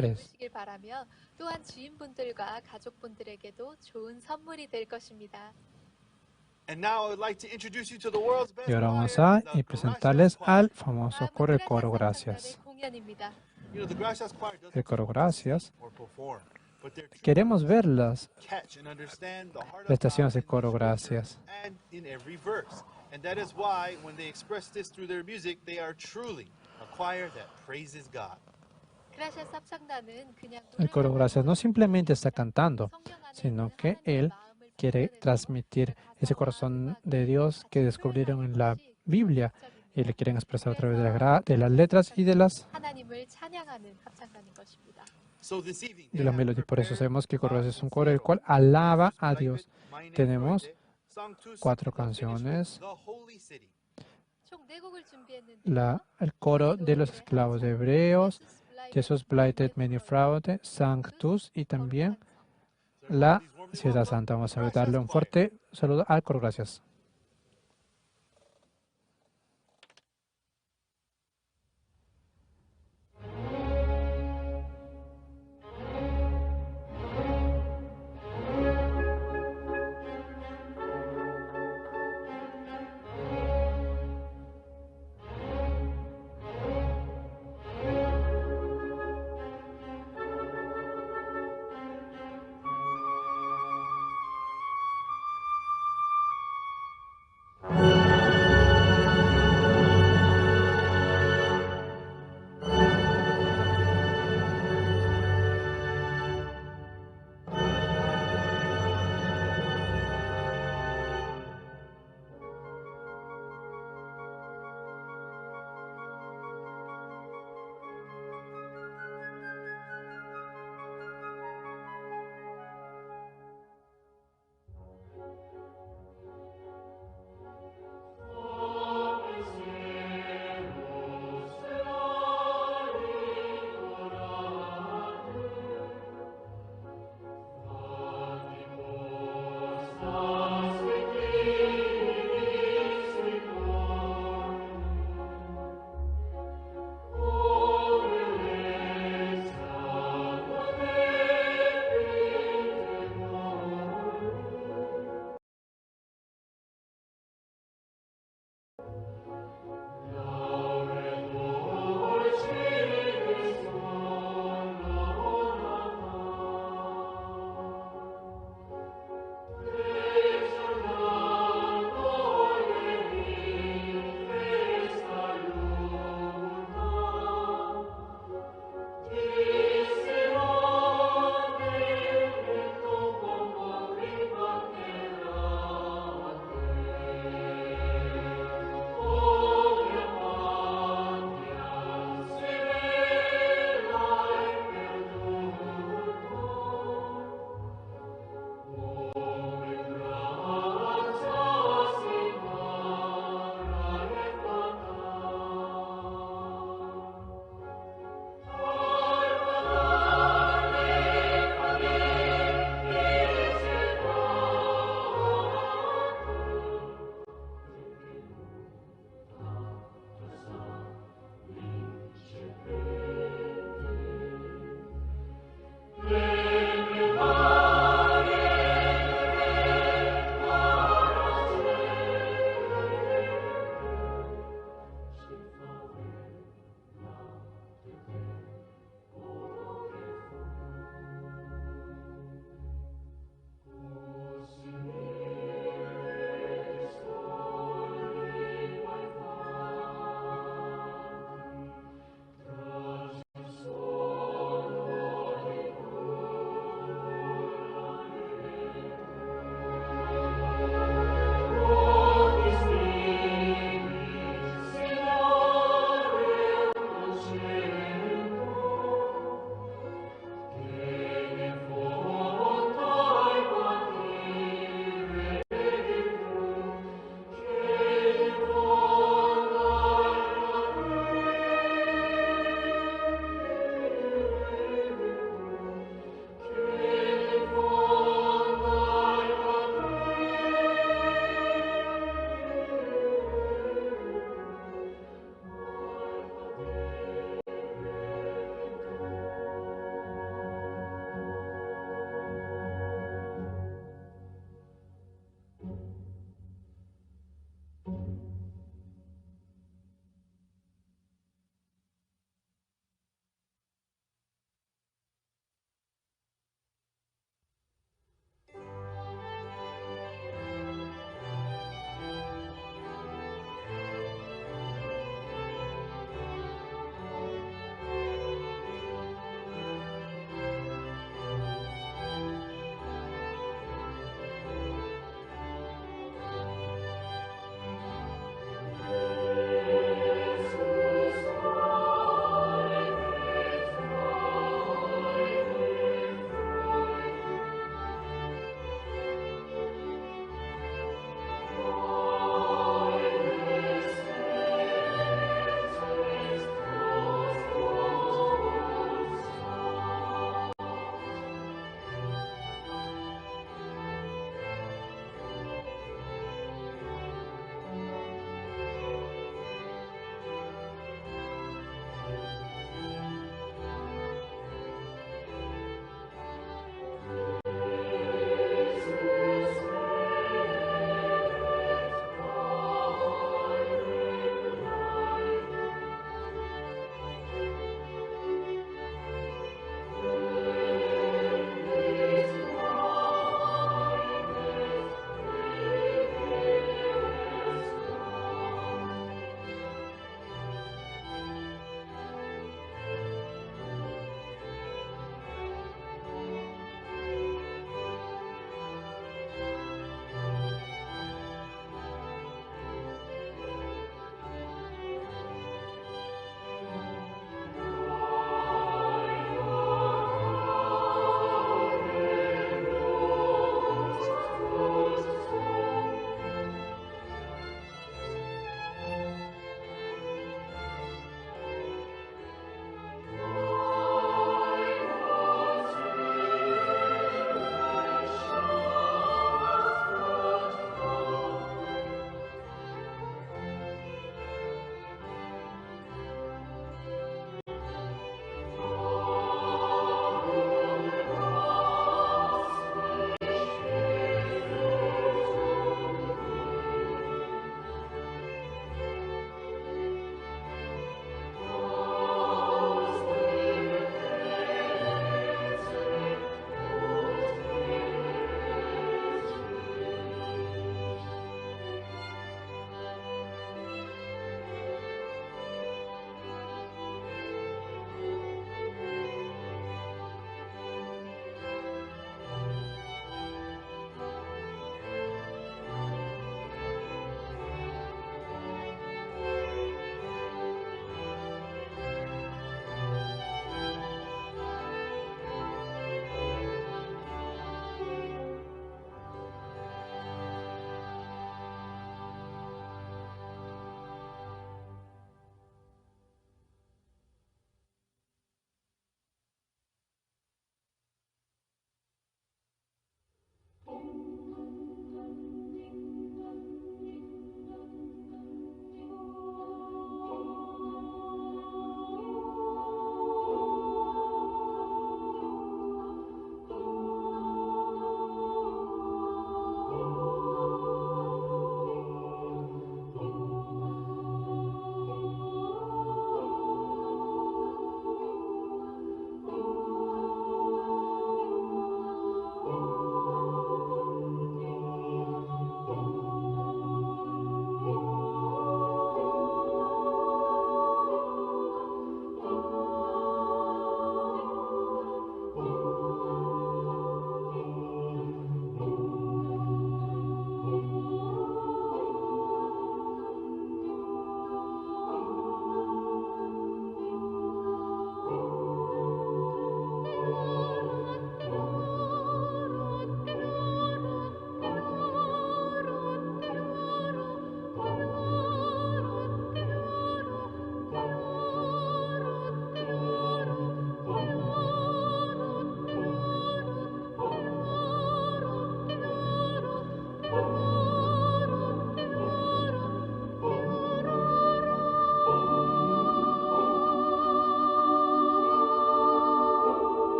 hogares. Y ahora vamos a presentarles al famoso coro, el coro Gracias. El coro Gracias. Queremos ver las prestaciones del coro Gracias. And that is why when they express this through their music, they are truly a choir that praises God. El coro Gracias no simplemente está cantando, sino que él quiere transmitir ese corazón de Dios que descubrieron en la Biblia y le quieren expresar a través de las letras y de las melodías. Por eso sabemos que el coro Gracias es un coro el cual alaba a Dios. Tenemos 4 canciones. El coro de los esclavos hebreos, Jesus Blighted Many Fraude, Sanctus y también la Ciudad Santa. Vamos a darle un fuerte saludo al coro Gracias.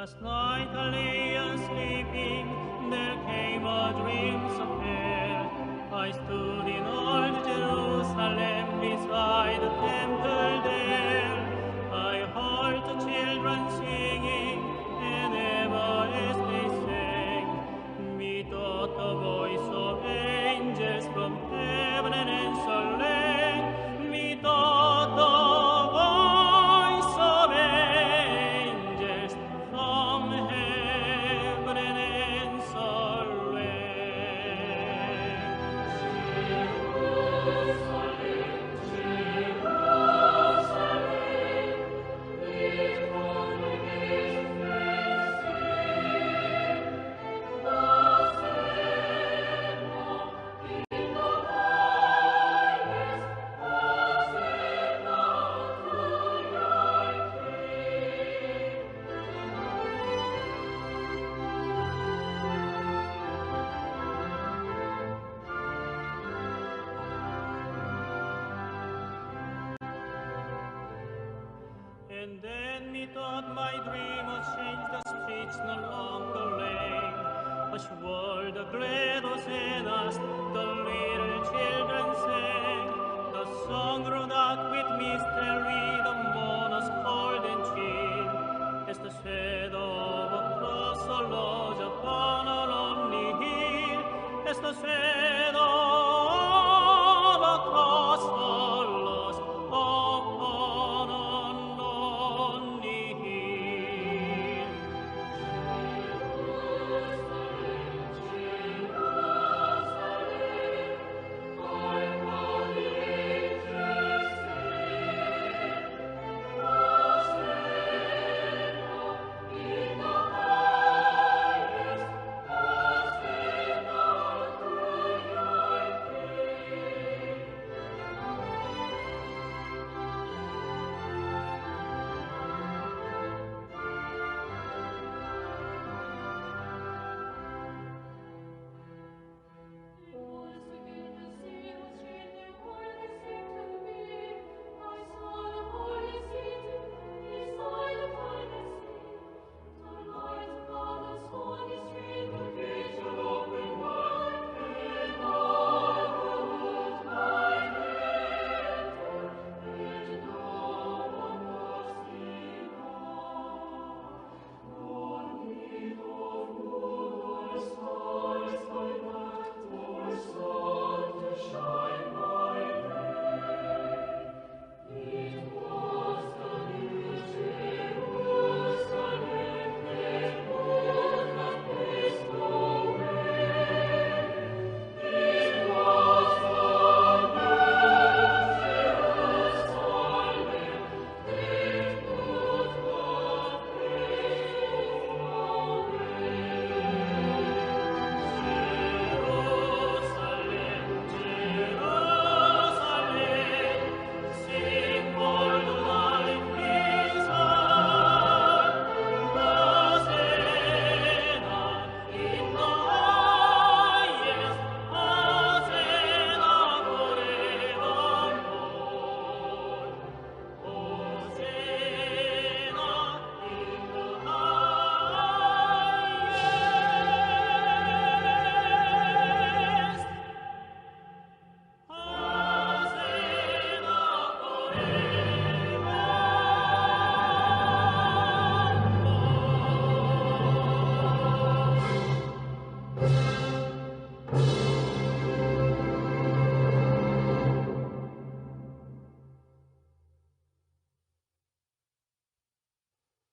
Last night I lay sleeping, there came a dream so fair. I stood in old Jerusalem beside the temple there. I heard the children singing, and ever as they sang, methought the voice of angels from heaven and land. Methought the voice of angels from heaven and And then methought my dream was changed, the streets no longer lame. Hush world, the glad hosannas, the little children sang. The song grew dark with mystery, the moon was cold and chill. As the shadow of a cross arose upon a lonely hill. As the shadow of a cross arose upon a lonely hill.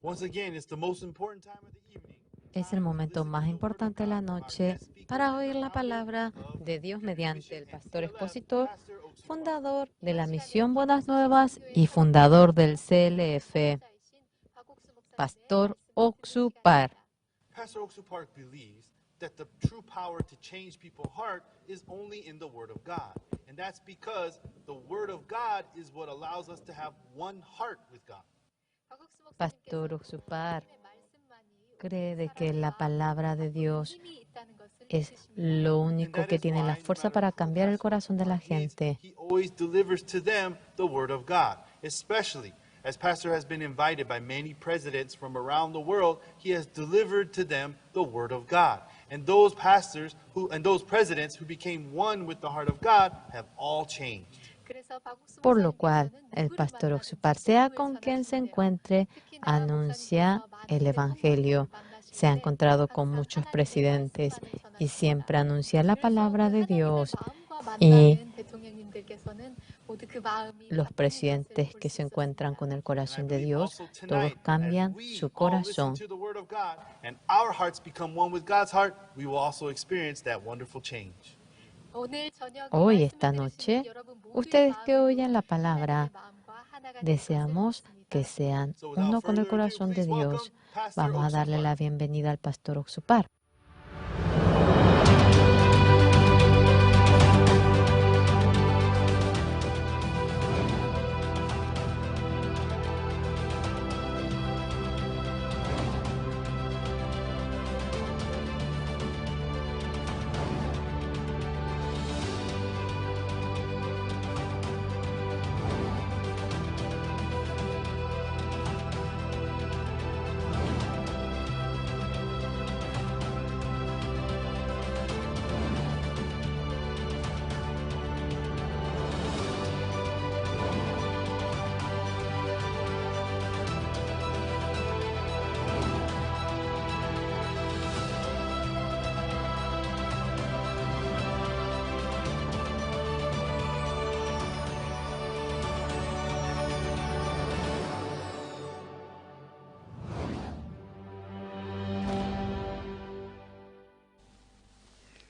Once again, it's the most important time of the evening. Es el momento más importante de la noche para oír la palabra de Dios mediante el pastor expositor, fundador de la Misión Buenas Nuevas y fundador del CLF, Pastor Oksu Park. Pastor Oksu Park believes that the true power to change people's heart is only in the Word of God. And that's because the Word of God is what allows us to have one heart with God. Pastor Oksu Park cree de que la palabra de Dios es lo único que tiene la fuerza para cambiar el corazón de la gente. He always delivers to them the Word of God, especially As Pastor has been invited by many presidents from around the world, he has delivered to them the Word of God. And those pastors and those presidents who became one with the heart of God have all changed. Por lo cual, el pastor Oxupar, sea con quien se encuentre, anuncia el Evangelio. Se ha encontrado con muchos presidentes y siempre anuncia la palabra de Dios. Y los presidentes que se encuentran con el corazón de Dios, todos cambian su corazón. And our hearts become one with God's heart, we will also experience that wonderful change. Hoy, esta noche, ustedes que oyen la palabra, deseamos que sean uno con el corazón de Dios. Vamos a darle la bienvenida al pastor Oxupar.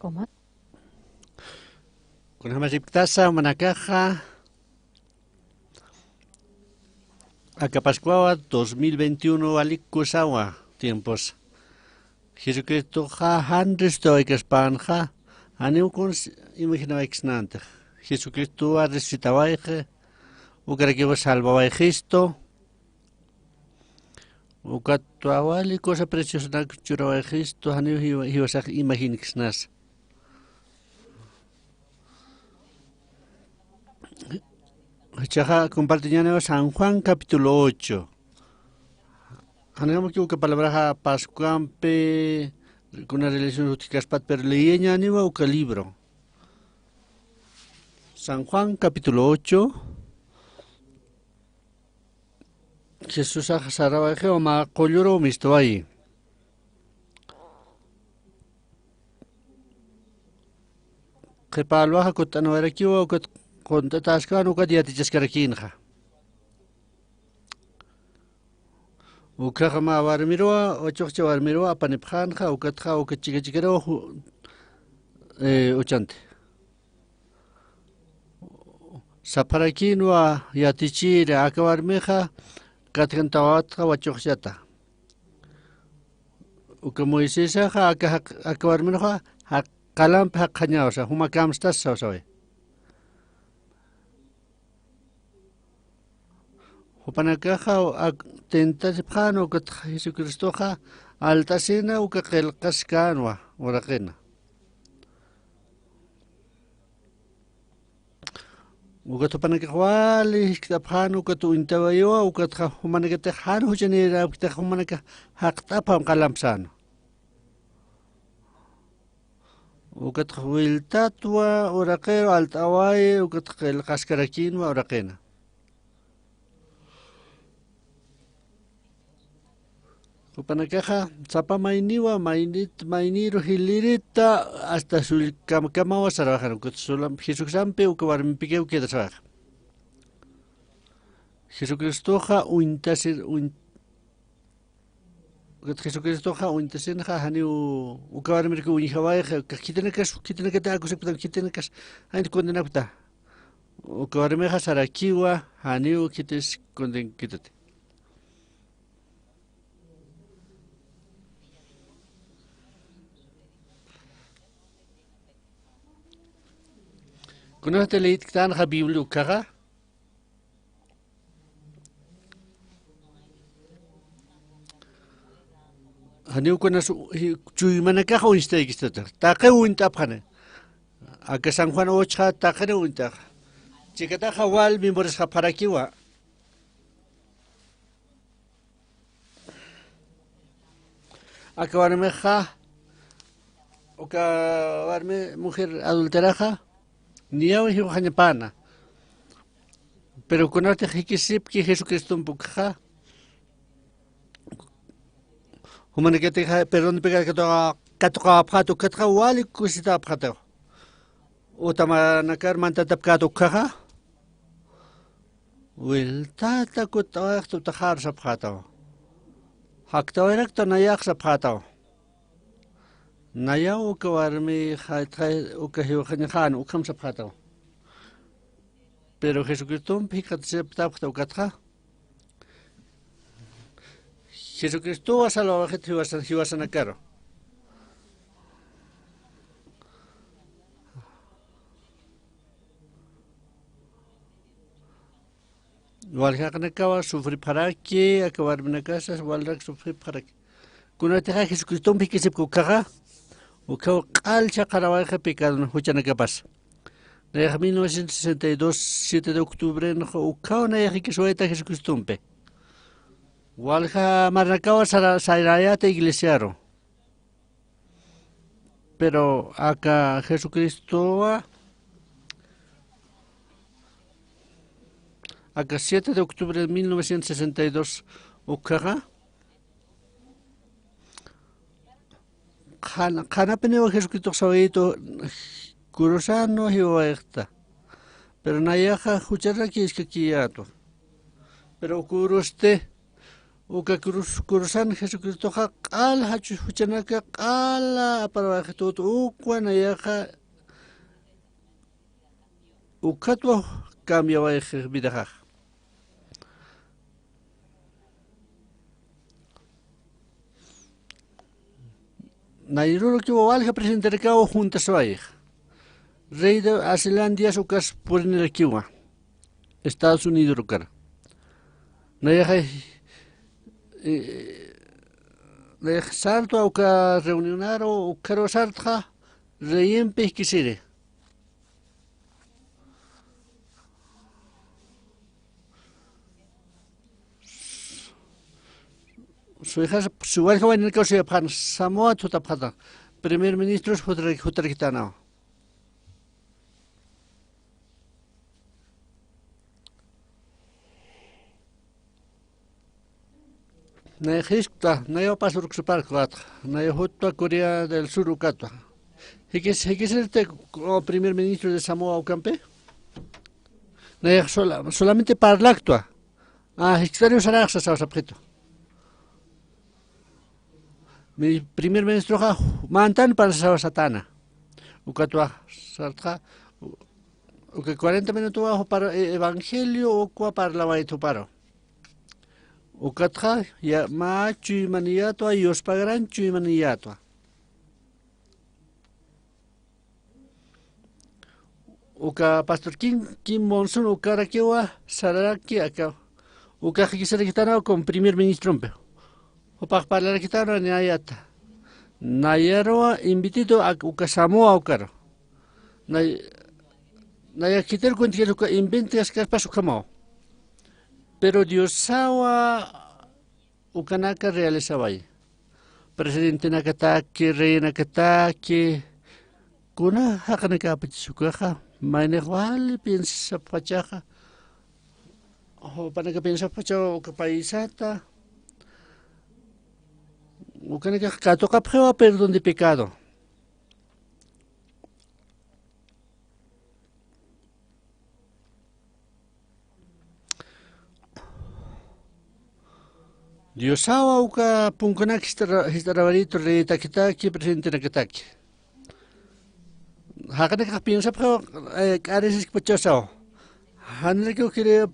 ¿Cómo? Con Hamasiptasa, Manacaja, Acapascuawa 2021, Alicusawa, tiempos. Jesucristo, Handres, Toikespanja, Aniucons, imaginaba exnante. Jesucristo, Arresitawaje, Ucaraquiva salvaba Cristo, Ucatuawali, cosa preciosa, Churava Cristo, Aniu, Hiosach, imaginixnas. Chaja compartiñano San Juan capítulo 8. Hanegamos que palabra Pascuampe con una relación uticaspat per leyeña anima uca libro. San Juan capítulo 8. Jesús saraba Jehová colloro misto ahí. Que palwaja cotano era kiwa con tataskan uka diatichas karakinja. Uka ma warmiroa, ochocha warmiroa, panipjanja, ukatja, uka chiquero, ochante. Saparakinwa, yatichira, akawarmeja, katjantawatja, wachochata. Uka moisesaja, akawarmiroja, kalamp hakanyausa, humakamstas sausawe. Hupanakaja tentasipjano que Jesucristoja altasina o que quelcascanua oraqena. O que tupanakajuali tapjano que tu intabayo o que humanakatejano janera que humanaka haktapam kalamsano. O que wiltatua oraqero altawai o que quelcascaraquinua oraqena. Kupanacaja, zapa mainiwa, mainiro hilirita, hasta su camawa sarabajan, que solam Jesucrampe o que barmpiqueu queda sabaja. Jesucristoja uintasir Jesucristoja uintasinja hani u que barmirque uinjabaja, que quitenecas acuseptan quitenecas, hay condenapta. O que barmeja sarakiwa, hani u quites conden quítate. ¿Conoces el leído que está en la Biblia ucaga? Haniu conas chuymanakaja uinsteikistata. Taque uintapjane. A que San Juan 8 taque uintaj. Chicataja wal mimores japarakiwa. acabarmeja, acabarme mujer adulteraja, ni a un pana. Pero con arte que Jesucristo un poco humana que te perdón de pegar que toca apjato que toca wali kusita apjato o tamanakar manta tapkato kaha wil tata kutawa tu tahar sapjato hakto erak to nayak sapjato naya o kawarmi khay o kahiwa khan o kam sapjato pero Jesucristo un picat se tapjato katha Jesucristo a salvar a gente que va a sanar. Walha que acaba sufrir para que acabar en casa, walha sufrir para que. Cuando te deja Jesucristo un pique se cocaga, o que al chacarabaje pecado no escucha nada pasa. De 1962, 7 de octubre, no o cao na ya que suelta Jesucristo un pe. Walha maracaba sairayate iglesiaro. Pero acá Jesucristo acá 7 de octubre de 1962 ukaga Khana peneo Jesucristo sabeito kurusano hiwaekta. Pero nayaja huchara que es que kiato. Pero kuruste uka kurusan Jesucristo qal hachu huchanaka qala para que todo ukwa nayaja ukatwa cambia va vida. Nairuro que valga presentar cao juntas vai. Rei de Asilandia sukas por en el kiwa. Estados Unidos rukar. Nayaja salto au ka reunionaro o karo sartja reyempe kisire. Su hija su valga va en el caso de Pan Samoa tutapata. Primer ministro es Hutarquitano. Nejista, nayo pasur kusuparkat, nayo hutwa Corea del Sur ukatwa. ¿Hikis el primer ministro de Samoa Ocampe? Nayo solamente parlactua. Hictario saraxa sa objeto. Mi primer ministro mantan para sa satana. Ukatwa sarta uke 40 minutos bajo para evangelio o para la baito paro. Ukatja ya ma chui maniato y os pagarán chui maniato. Uka pastor Kim Monson ukara kiwa saraki aka. Uka quisiera quitar con primer ministro mpe. O para la quitar ni ayata. Nayaro invitito a uka Samoa ukaro. Naya quitar con que uka invente as paso kamao. Pero Dios sawa ukanaka realizaba ahí. Presidente nakataki, rey nakataki, kuna hakanaka pachisukaja, mainewali piensa pachaja, o panaka piensa pachaja o paisata, ukanaka katoka prueba perdón de pecado. Dios sawa uka punkonak histarabarito rey takitaki presidente nakataki. Hakanaka piensa pero careces pachosao. Haneko quiere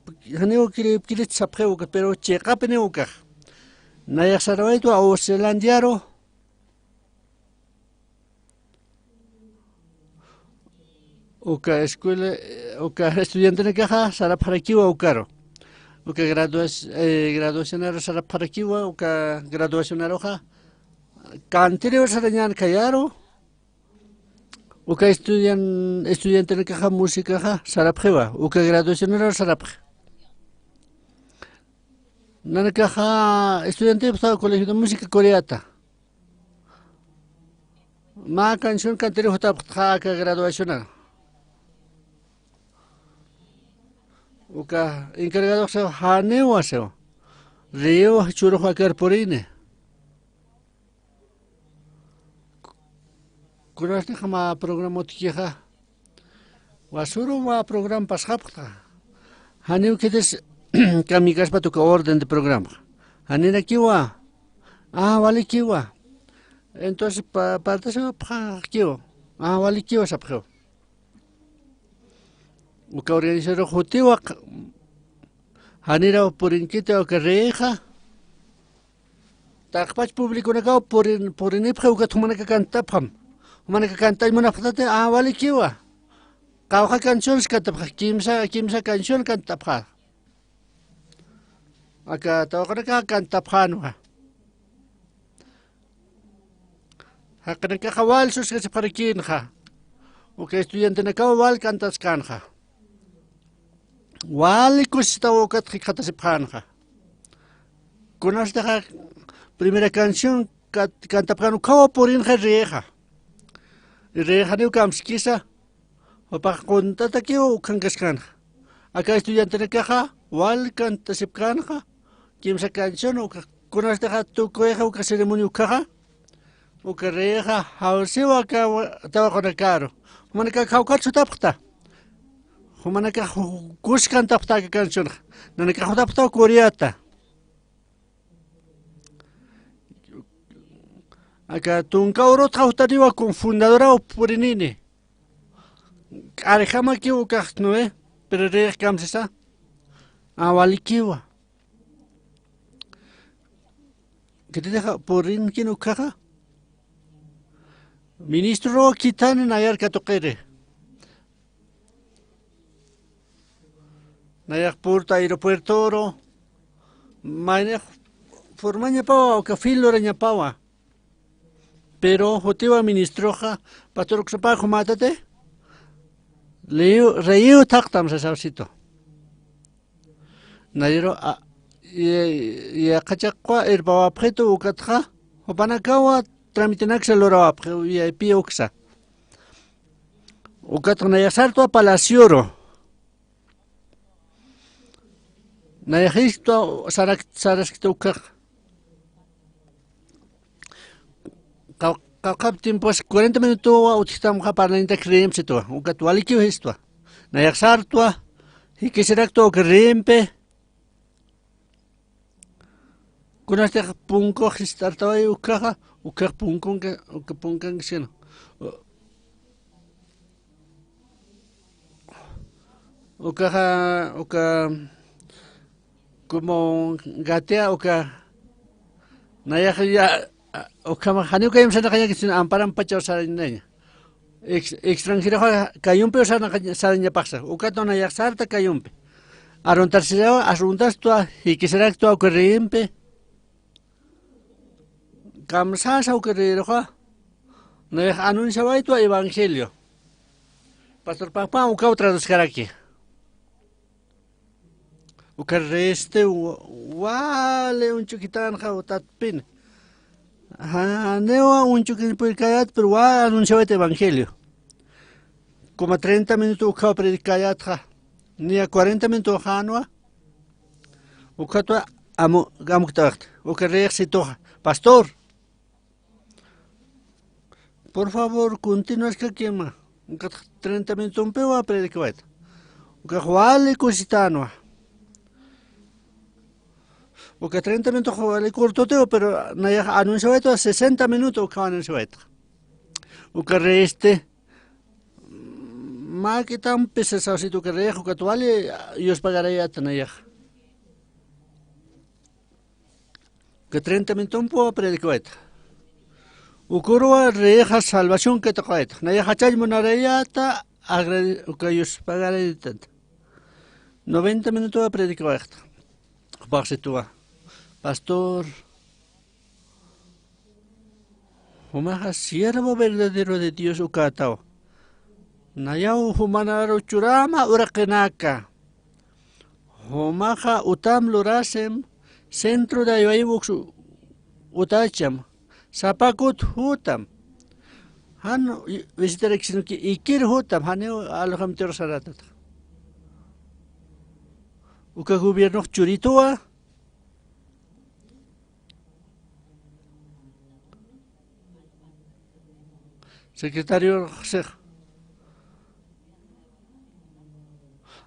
sapeo pero checa peneuka. Naya sarabaito a Ocelandiaro. Uka escuela uka estudiante nakaja saraparakiwa ukaro. Uka graduación era saraparakiwa uka graduación aroja. Cantere sarañan kayaro. Uka estudiante nakaja música ja sarapjewa uka graduación era sarapje. Nanakaja estudiante de colegio de música coreata. Ma canción cantero hota ka graduación. Uka encargado se haneo aseo. Río churo haker porine. Kuras ne ma programa tija. Wasuro ma program pasapta. Haneo kides kamigas pa tu orden de programa. Hanena kiwa. Vale kiwa. Entonces parte se pa kiwa. Vale kiwa sapjo. Uka organizador jutiwa hanira porinkite o carreja. Takpach público na kao porin ipja uka tumana ka canta pam. Humana ka canta muna patate vale kiwa. Kauha canciones canta pa kimsa canción canta pa. Aka tawakana ka canta pa no. Hakana ka kawal sus ka separakin ha. Uka estudiante na kao wal cantas kanja. Wali kusita ukat hikata sepanja. Conas de primera canción canta pano kawa porin reja. Reja ni kamskisa. O pa contata que o kangaskan. Acá estudiante de caja, wal canta sepkanja. Kimsa canción o conas de tu coeja o ceremonia caja. O que reja hausewa ka tawa con caro. Manica kaukat tapta. Humana ka kuskan tapta ka canción. Nana ka tapta coreata. Acá tunkauro trautariwa con fundadora o purinini. Arejama kiwa kachtnoe, pero re kamsesa. Awalikiwa. ¿Qué te deja purin kino kaja? Ministro kitane nayar katokere. Nayak porta aeropuerto oro. Maine formaña pawa o kafilo reña pawa. Pero hotiwa ministroja patorok sapa matate. Reiu taktam sa sausito. Nayero ya kachakwa irbawa preto ukatja. Opanakawa tramitenak se lora apre ya pioksa. Ukatja nayasarto palacioro. Nayajisto saraskito ukaj. Captain pues 40 minutos utilizamos para la intercreem se to un catuali que esto na yaxartua y que será to que rempe con este punco gestarto y ukaja ukaj punco que puncan sino ukaja como gatea uka na ya o kama hanio kayam sana kanya kisin amparan pachaw sa niya. Extranjero kayumpe o sana niya paksa. Ukato na yaksarta kayumpe. Aruntar siya asuntas tua hikisera tua ukeriimpe. Kamsa sa ukeriro ka. Na anuncia ba ito evangelio. Pastor Papa ukaw traduskar aquí. Ukereste wale un chukitan ka utatpin. Neo un chukin predicayat, pero va anunciaba este evangelio. Como 30 minutos ucao predicayat, ni a 40 minutos hanua. Ucato amuktacht, ucarexito. Pastor, por favor, continúa que quema. 30 minutos un peo a predicayat. Ucajuale cositanoa. Porque 30 minutos le cortoteo, pero naya anuncio esto 60 minutos que anuncio esto. O que reste más que tan pesado si tu que rejo que tú vale yo os pagaré a tener. Que 30 minutos un poco predico esto. O curva reja salvación que te coet. Naya hachal monareyata agradezco que yo os pagaré tanto. 90 minutos predico esto. Baxe tú. Pastor, humaja siervo verdadero de Dios ukatao. Nayau humanaro churama urakenaka. Humaja utam lurasem centro de ayuayuk utacham. Sapakut hutam. Han visitar sino que ikir hutam haneo alham terosarata. Uka gobierno churitoa. Secretario José.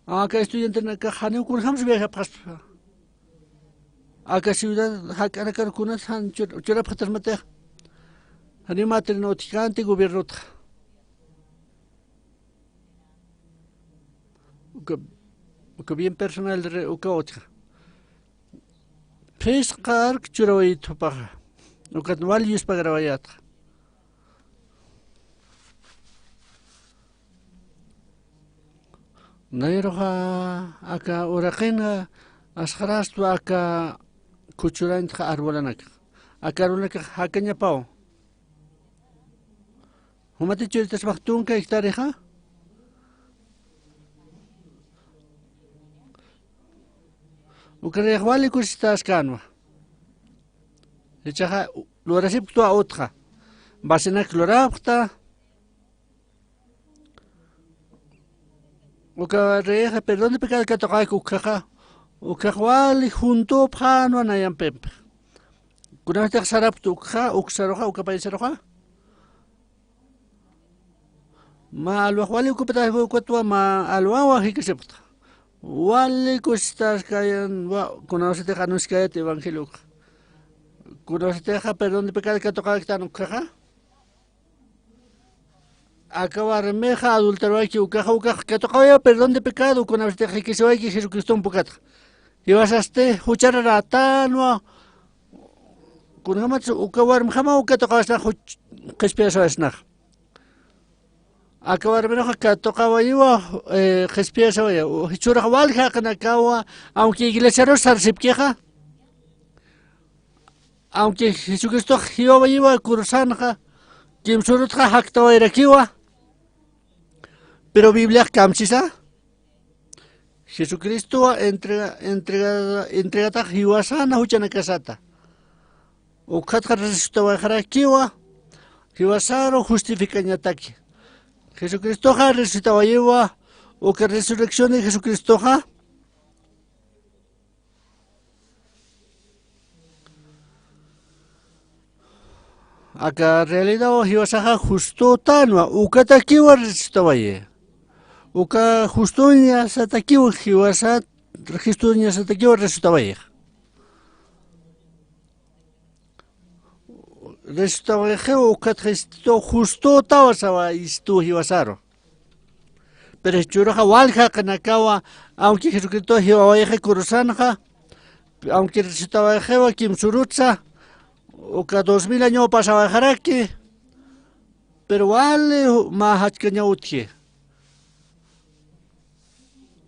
Acá estudiante na ka haneo kun hams viaja pas. Acá ciudad hakana kar kunat han chura patas mate. Haneo maternoticante gobierno. Uka bien personal de uka otra. Pescar churawito paga. Uka nual yus pagravayata. Nairoha aka urakena askharastu aka kuchuranta arbolanak. Aka arbolaka hakanya pao. Humati churitas baktunka hektareja. Ukarejwali kustas kanwa. Echaja lorasip tua otra. Basenak lorapta. Ukareja perdón de pecado que toca ukaja. Ukajwali junto pano nayan pep. Kuna vez sarap tukha uksaroja ukapaisaroja. Ma alwahwali ukupeta ukatwa ma alwawa hikasepta. Wali kustas kayan conoce teja no es que te evangelio. Conoce teja perdón de pecado que toca que ukaja. Acabar meja adultero aquí ukaja que toca perdón de pecado conoce teja que se va que Jesucristo un poquito. Y vas a escuchar a tanwa. Kunamatsu ukabar mjama ukatoka esta que espesa esna. Acabar menos que tocaba yo, gespiesa vaya. Hichura walja que nakawa, aunque iglesia rosa sipqueja. Aunque Jesucristo Jehová iba cursanja, quien surutja haktawa irakiwa. Pero Biblia camsisa. Jesucristo entregata hiwasana huchana casata. Ukhatka resucitaba harakiwa. Hiwasaro justifica ñataki. Jesucristo ha resucitaba lleva. O que resurrección de Jesucristo ha. Acá realidad o hiwasaja justo tanwa. Ukatakiwa resucitaba ye. Uka justo niya sa takiwa hiwasa. Registro niya sa takiwa resucitaba ye. Restaurajeo catresto justo tawasaba istu hiwasaro. Pero churaja walja kanakawa, aunque Jesucristo hiwawaje kurusanja, aunque restaurajeo kimsurutza, o que 2000 años pasaba jaraki, pero vale mahachkanya utje.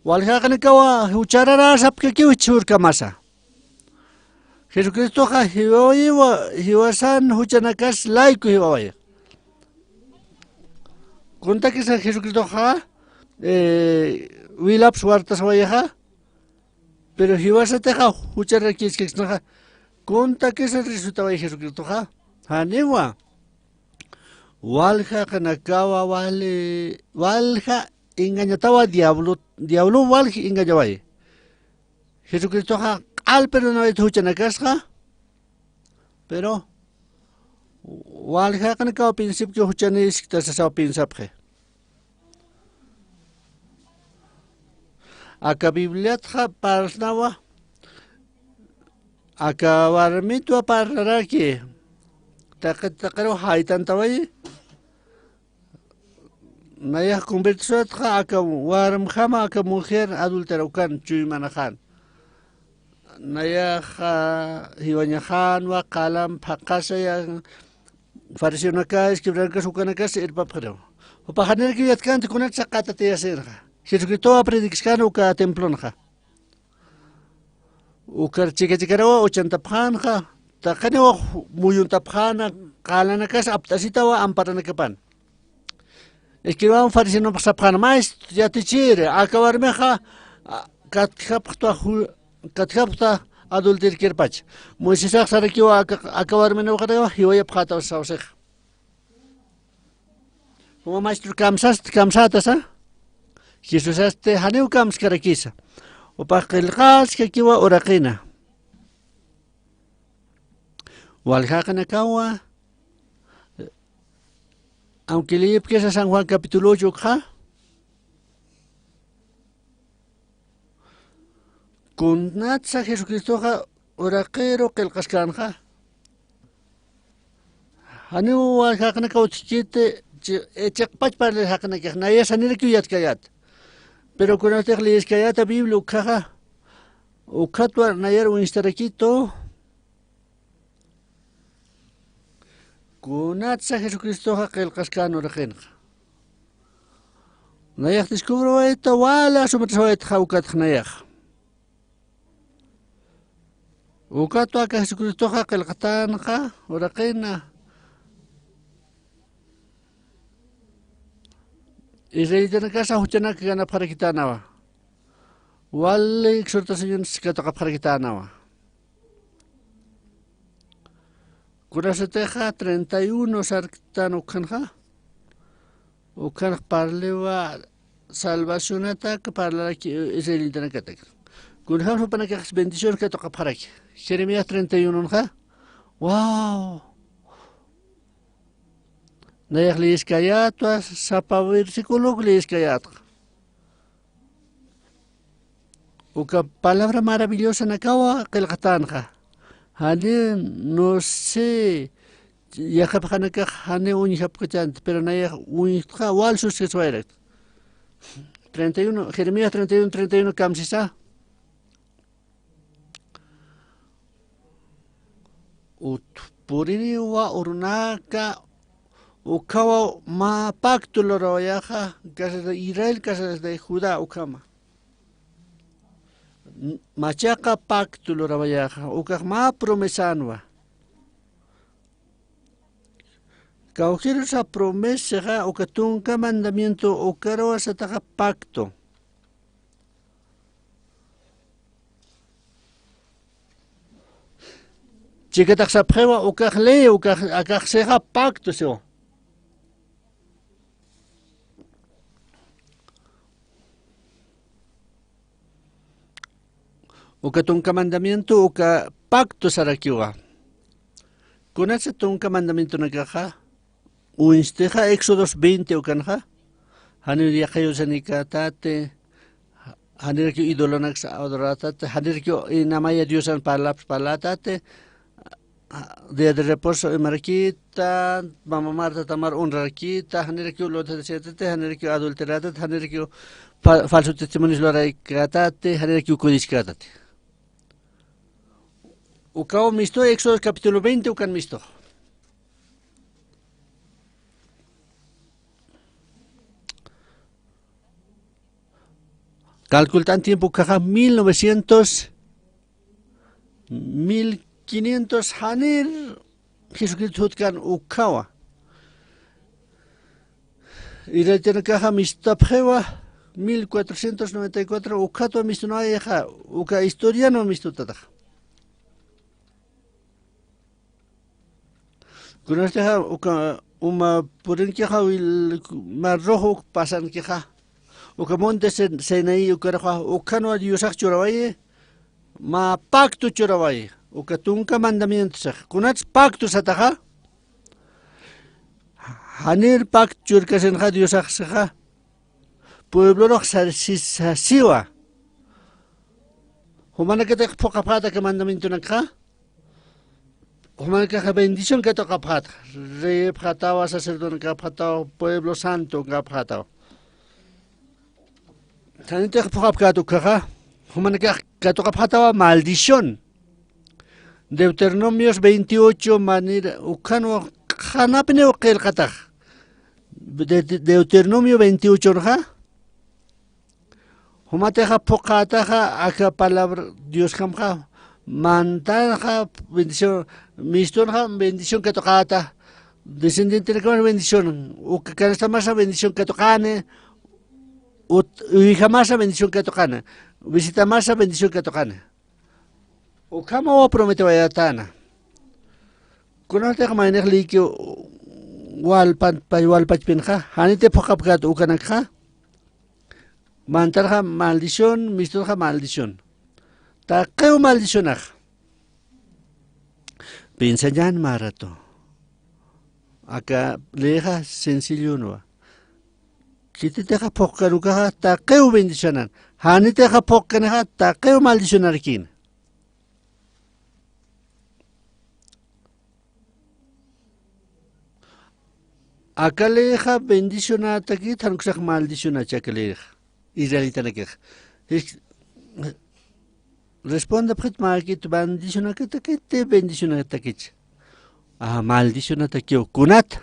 Walja kanakawa hucharara sapke kiuchurka masa. Jesucristo ha hiwasan huchanakas laiku hiwawaya. Kunta que Jesucristo ha wilaps wartas waya, pero hiwasate ha hucharakis que exnaja. Kunta que se resultaba Jesucristo ha haniwa. Walja kanakawa walja engañataba diablo walja engañaba. Jesucristo ha al pero no es huchanakasja, pero walja kanakawa principio huchanis que se sabe pensapje. Acá Biblia tra parnawa, acá varmito a parraraki, takaro haitantawai, naya convertido tra acá warmjama acá mujer adulterokan chuy manajan. Naya hiwanyahan wa kalam pakasa yang fariseo nakas kibrankas ukanakas irpapero. Upahaner ki yatkan tikunat sakata tiyaserja. Jesucristo a predicado uka templonja. Ukar chikarawa 80 panja. Takanewa muyunta pjana kalanakas aptasitawa amparanakepan. Escriban fariseo no pasapjana mais ya tichire akabarmeja katkapta adulter kirpach. Moisés sarakiwa akabarmeno karawa hiwaya pjata usawsej. Como maestro kamsatas, Jesús este haneu kams karakisa. O pa qilqas que kiwa oraqina. Walhaqana kawa. Aunque leí que es San Juan capítulo 8, con Natsa Jesucristo oraqero qilqaskanqa. Haneu walhaqana kawchite echaqpach para le haqana que naya sanir kuyat kayat. Pero con este lees kayata Biblia ukaja ukatwa nayar winstarakito kunatsa Jesucristo qilqaskan oraqinqa. Nayaq descubro esta wala sumatasawayta hawkat nayaq. Ukatwa Jesucristo qilqatanqa oraqina. Israelitana casa huchana que gana para quitarnawa. Wale exhortación que toca para quitarnawa. Curaseteja 31 sartan ukanja. Ukan parlewa salvación ataque para la israelitana que Kunjam para que bendición que toca para aquí. Jeremías 31 ja. Wow. Nayaq lees kayatwa sapa versículo lees kayat. Uka palabra maravillosa nakawa qilqatanja. Hane no sé yaqapqanaka hane uñihapqachant pero nayaq uñiqa walsus keswairat. 31 Jeremías 31 kamsisa. Puriniwa urunaka ukawa ma pacto lo rayaja casas de Israel casas de Judá ukama machaca pacto lo rayaja ukah ma promesanwa Cauquero esa promesa ukatunka mandamiento ukaro asataja pacto Chiquetak sapjewa ukah ley ukah akah seja pacto seo Uka tunka mandamiento uka pacto sarakiwa. Kunatsa tunka mandamiento nakaja. Uinsteja Éxodos 20 ukanja. Hanir yakayo sanikatate. Hanir kyo idolonax adoratate. Hanir kyo inamaya diosan palatate. Día de reposo marquita. Mama Marta tamar unraquita. Hanir kyo lota de siete. Hanir kyo adulteratate. Hanir kyo falso testimonios loraikatate. Hanir kyo kudishkatate. Ukao misto Éxodo capítulo 20 ukan misto. Calcultan tiempo caja 1500 hanir Jesucristo hutkan ukawa. Y la tiene caja mistapjewa 1494 ukato misto no hay uka historiano misto tataja. Con este uma purin que el mar rojo pasan que uka monte senai uka no diosak chorawaye ma pacto chorawaye uka tunka mandamientos con pacto sataja hanir pacto churkasen diosak saja pueblo no siwa humana que te poca pata que mandamiento nakha Humana que bendición que toca pata, rey patao, sacerdote que patao, pueblo santo que patao. También te poca pata caja, humana que toca patao maldición. Deuteronomios 28 manera, ucano hanapne o que el cataj. Deuteronomio 28 ja. Humana te poca taja a que palabra Dios jamja. Mantaja bendición, mistonja bendición que tocata, descendiente de bendición, o que canasta más bendición que tocane, o hija más bendición que tocane, visita más bendición que tocane. O cama o promete vaya tana. Con la teja maneja líquido, walpachpinja, hanite pokapkat ukanakja, mantarja maldición, misturja maldición. Taqueo maldicionaj. Pinsayan marato. Acá leja sencillo no. Kititeja pokarukaja, taqueo bendicionan. Haniteja pokanaja, taqueo maldicionarkin. Acá leja bendicionata aquí, tanuksak maldicionacha que leja. Israelita na kej. Responda prit markit bendicionata que te bendicionata que. Maldicionata que kunat.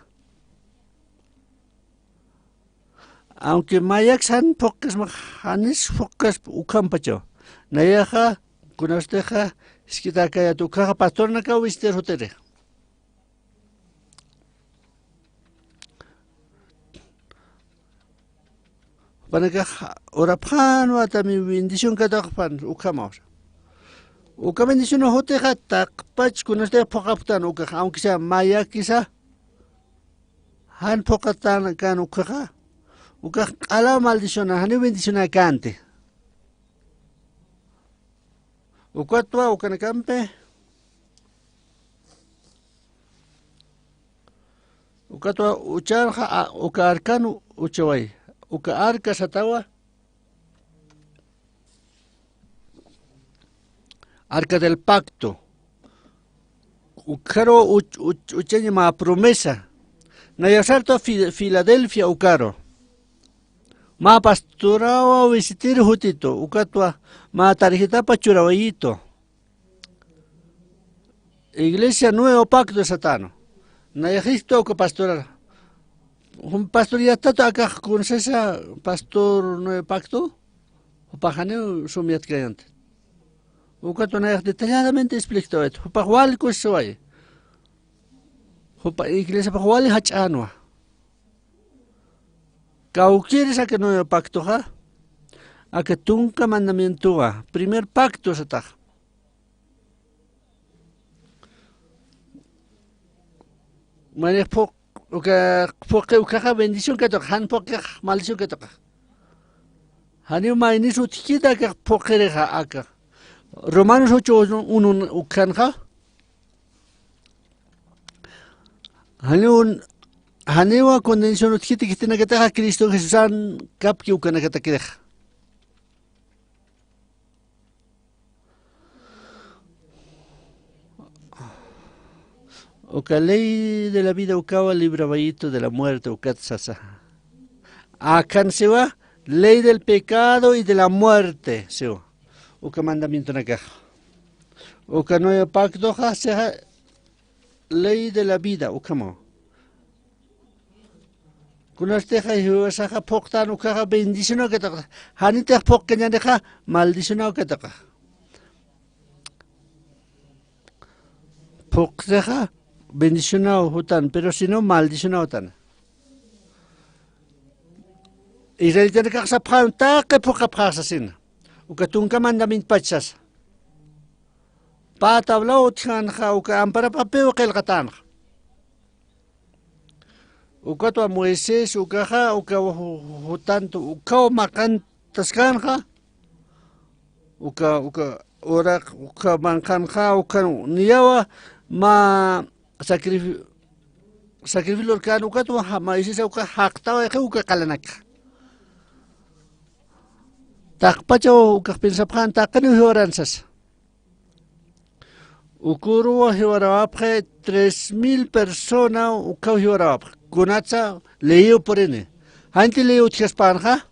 Aunque mayak san pocas mahanis pocas ukampacho. Nayaja kunasteja skitaka ya tu caja pastor na ka wister hotere. Panaka orapan wata mi bendición katakpan ukamos. Uka bendición hoteja takpach kunaste pokaptan uka aunque sea maya quizá han pokatan kan uka ala maldición han bendición cante. Uka tua uka nakampe uka tua ucharja uka arkanu uchawai. Uka arca satawa arca del pacto ukaro ucheña ma promesa nayasarto Filadelfia ukaro ma pastorawa visitir hutito ukatwa ma tarjeta pachurawayito iglesia nuevo pacto satano nayajisto uka pastoral. Un pastor ya está acá con ese pastor nuevo pacto o pajaneo sumiat creyente. O que tú detalladamente explicado esto. O pajual que eso hay. O iglesia pajual hachanua. Cau quieres a que nuevo pacto ha. A que tunca mandamiento ha. Primer pacto se está. Manes poco. Porque ukaja bendición que toca, han porque maldición que toca. Hani mainis utkita que pokereja acá. Romanos 8:1 ukanja. Hani wa condensación utkita que tiene que tener Cristo Jesús an cap que ukana que te queja. Oca ley de la vida ucaba libraballito de la muerte ucatsasa. Acan se va ley del pecado y de la muerte se va. Oca mandamiento na caja. Oca nuevo pacto ha ley de la vida ucamo. Kunasteja y saja poctan ucaja bendición que toca. Hanita pockeña deja maldición que toca. Pocteja bendicionado hutan, pero si no maldicionado tan. Israel tiene que saber que poca pasa sin. O que tú nunca mandamiento pachas. Pa tabla o tjanja o que ampara papel que el gatán. O que tu Moisés o que hutan o que makan tascanja. O que ora o que mankanja o que niawa ma sacrificio kan uka tu maisi sa uka hakta e uka kalanak takpacho uka pinsaphan takani horansas ukuru hiwarapre 3000 personas uka hiwarap kunatsa leo porene hanti leo tchespanja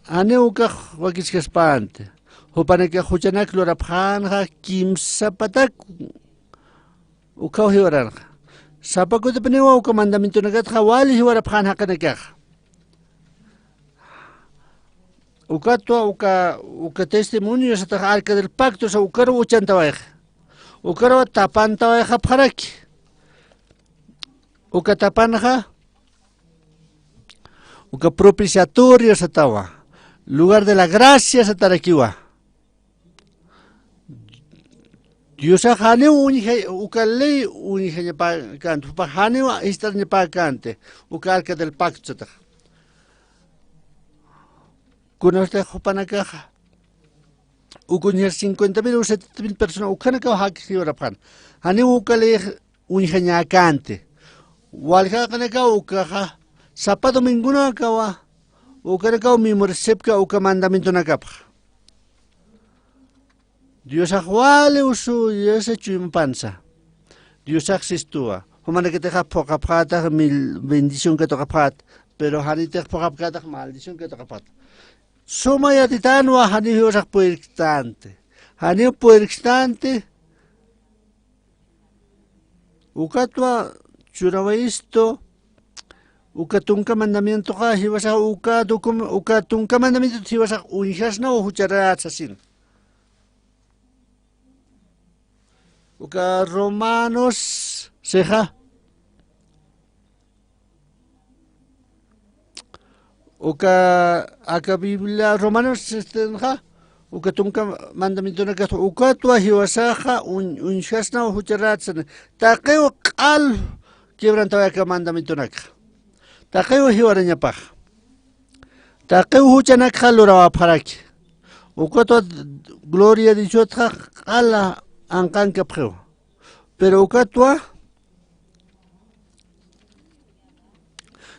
ane uka wakichespante hopane que huchanak lorapanja kimsa patak ukau hiwaran. Sapa ko te paniwa uka mandamiento nagat hawali hiwaraphan hakanakak. Uka to uka testimonio sa arca del pacto sa ukaro uchantawaik. Ukaro tapantawaik hapharak. Uka tapanha uka propiciatorio sa tawa. Lugar de la gracia sa tarakiwa. Dios haneu ukalei unija pa cante, pa haneu estar pa cante, ukalka del pacto. Conoce Jopanakaja. Ukunyer 50,000 o 70,000 personas, ukanaka haki orapan. Haneu ukalei unija cante. Walka kanaka ukaja, zapato minguna kawa, ukanaka mimorsepka ukamandamento nakapa. Dios ajuale usu Dios chimpanza. Dios existúa. Humana que te ha poca plata, mil bendición que toca pat, pero hani te poca plata, maldición que toca pat. Suma ya titano a hani Dios puerstante. Hani puerstante. Ukatua churabaisto. Ukatunka mandamiento ka hibasa ukatunka mandamiento hibasa unjasna o huchara asasin. Uka Romanos seja uka aka Biblia Romanos seja uka tunka mandamiento na kato uka tua hiwasaja unshasna o hucharatsan taqeo qal quebrantaba ka mandamiento naka taqeo hiwaranya paj taqeo huchanaka lurawa paraki uka tua gloria de Dios qala ankan kapro. Pero ukatua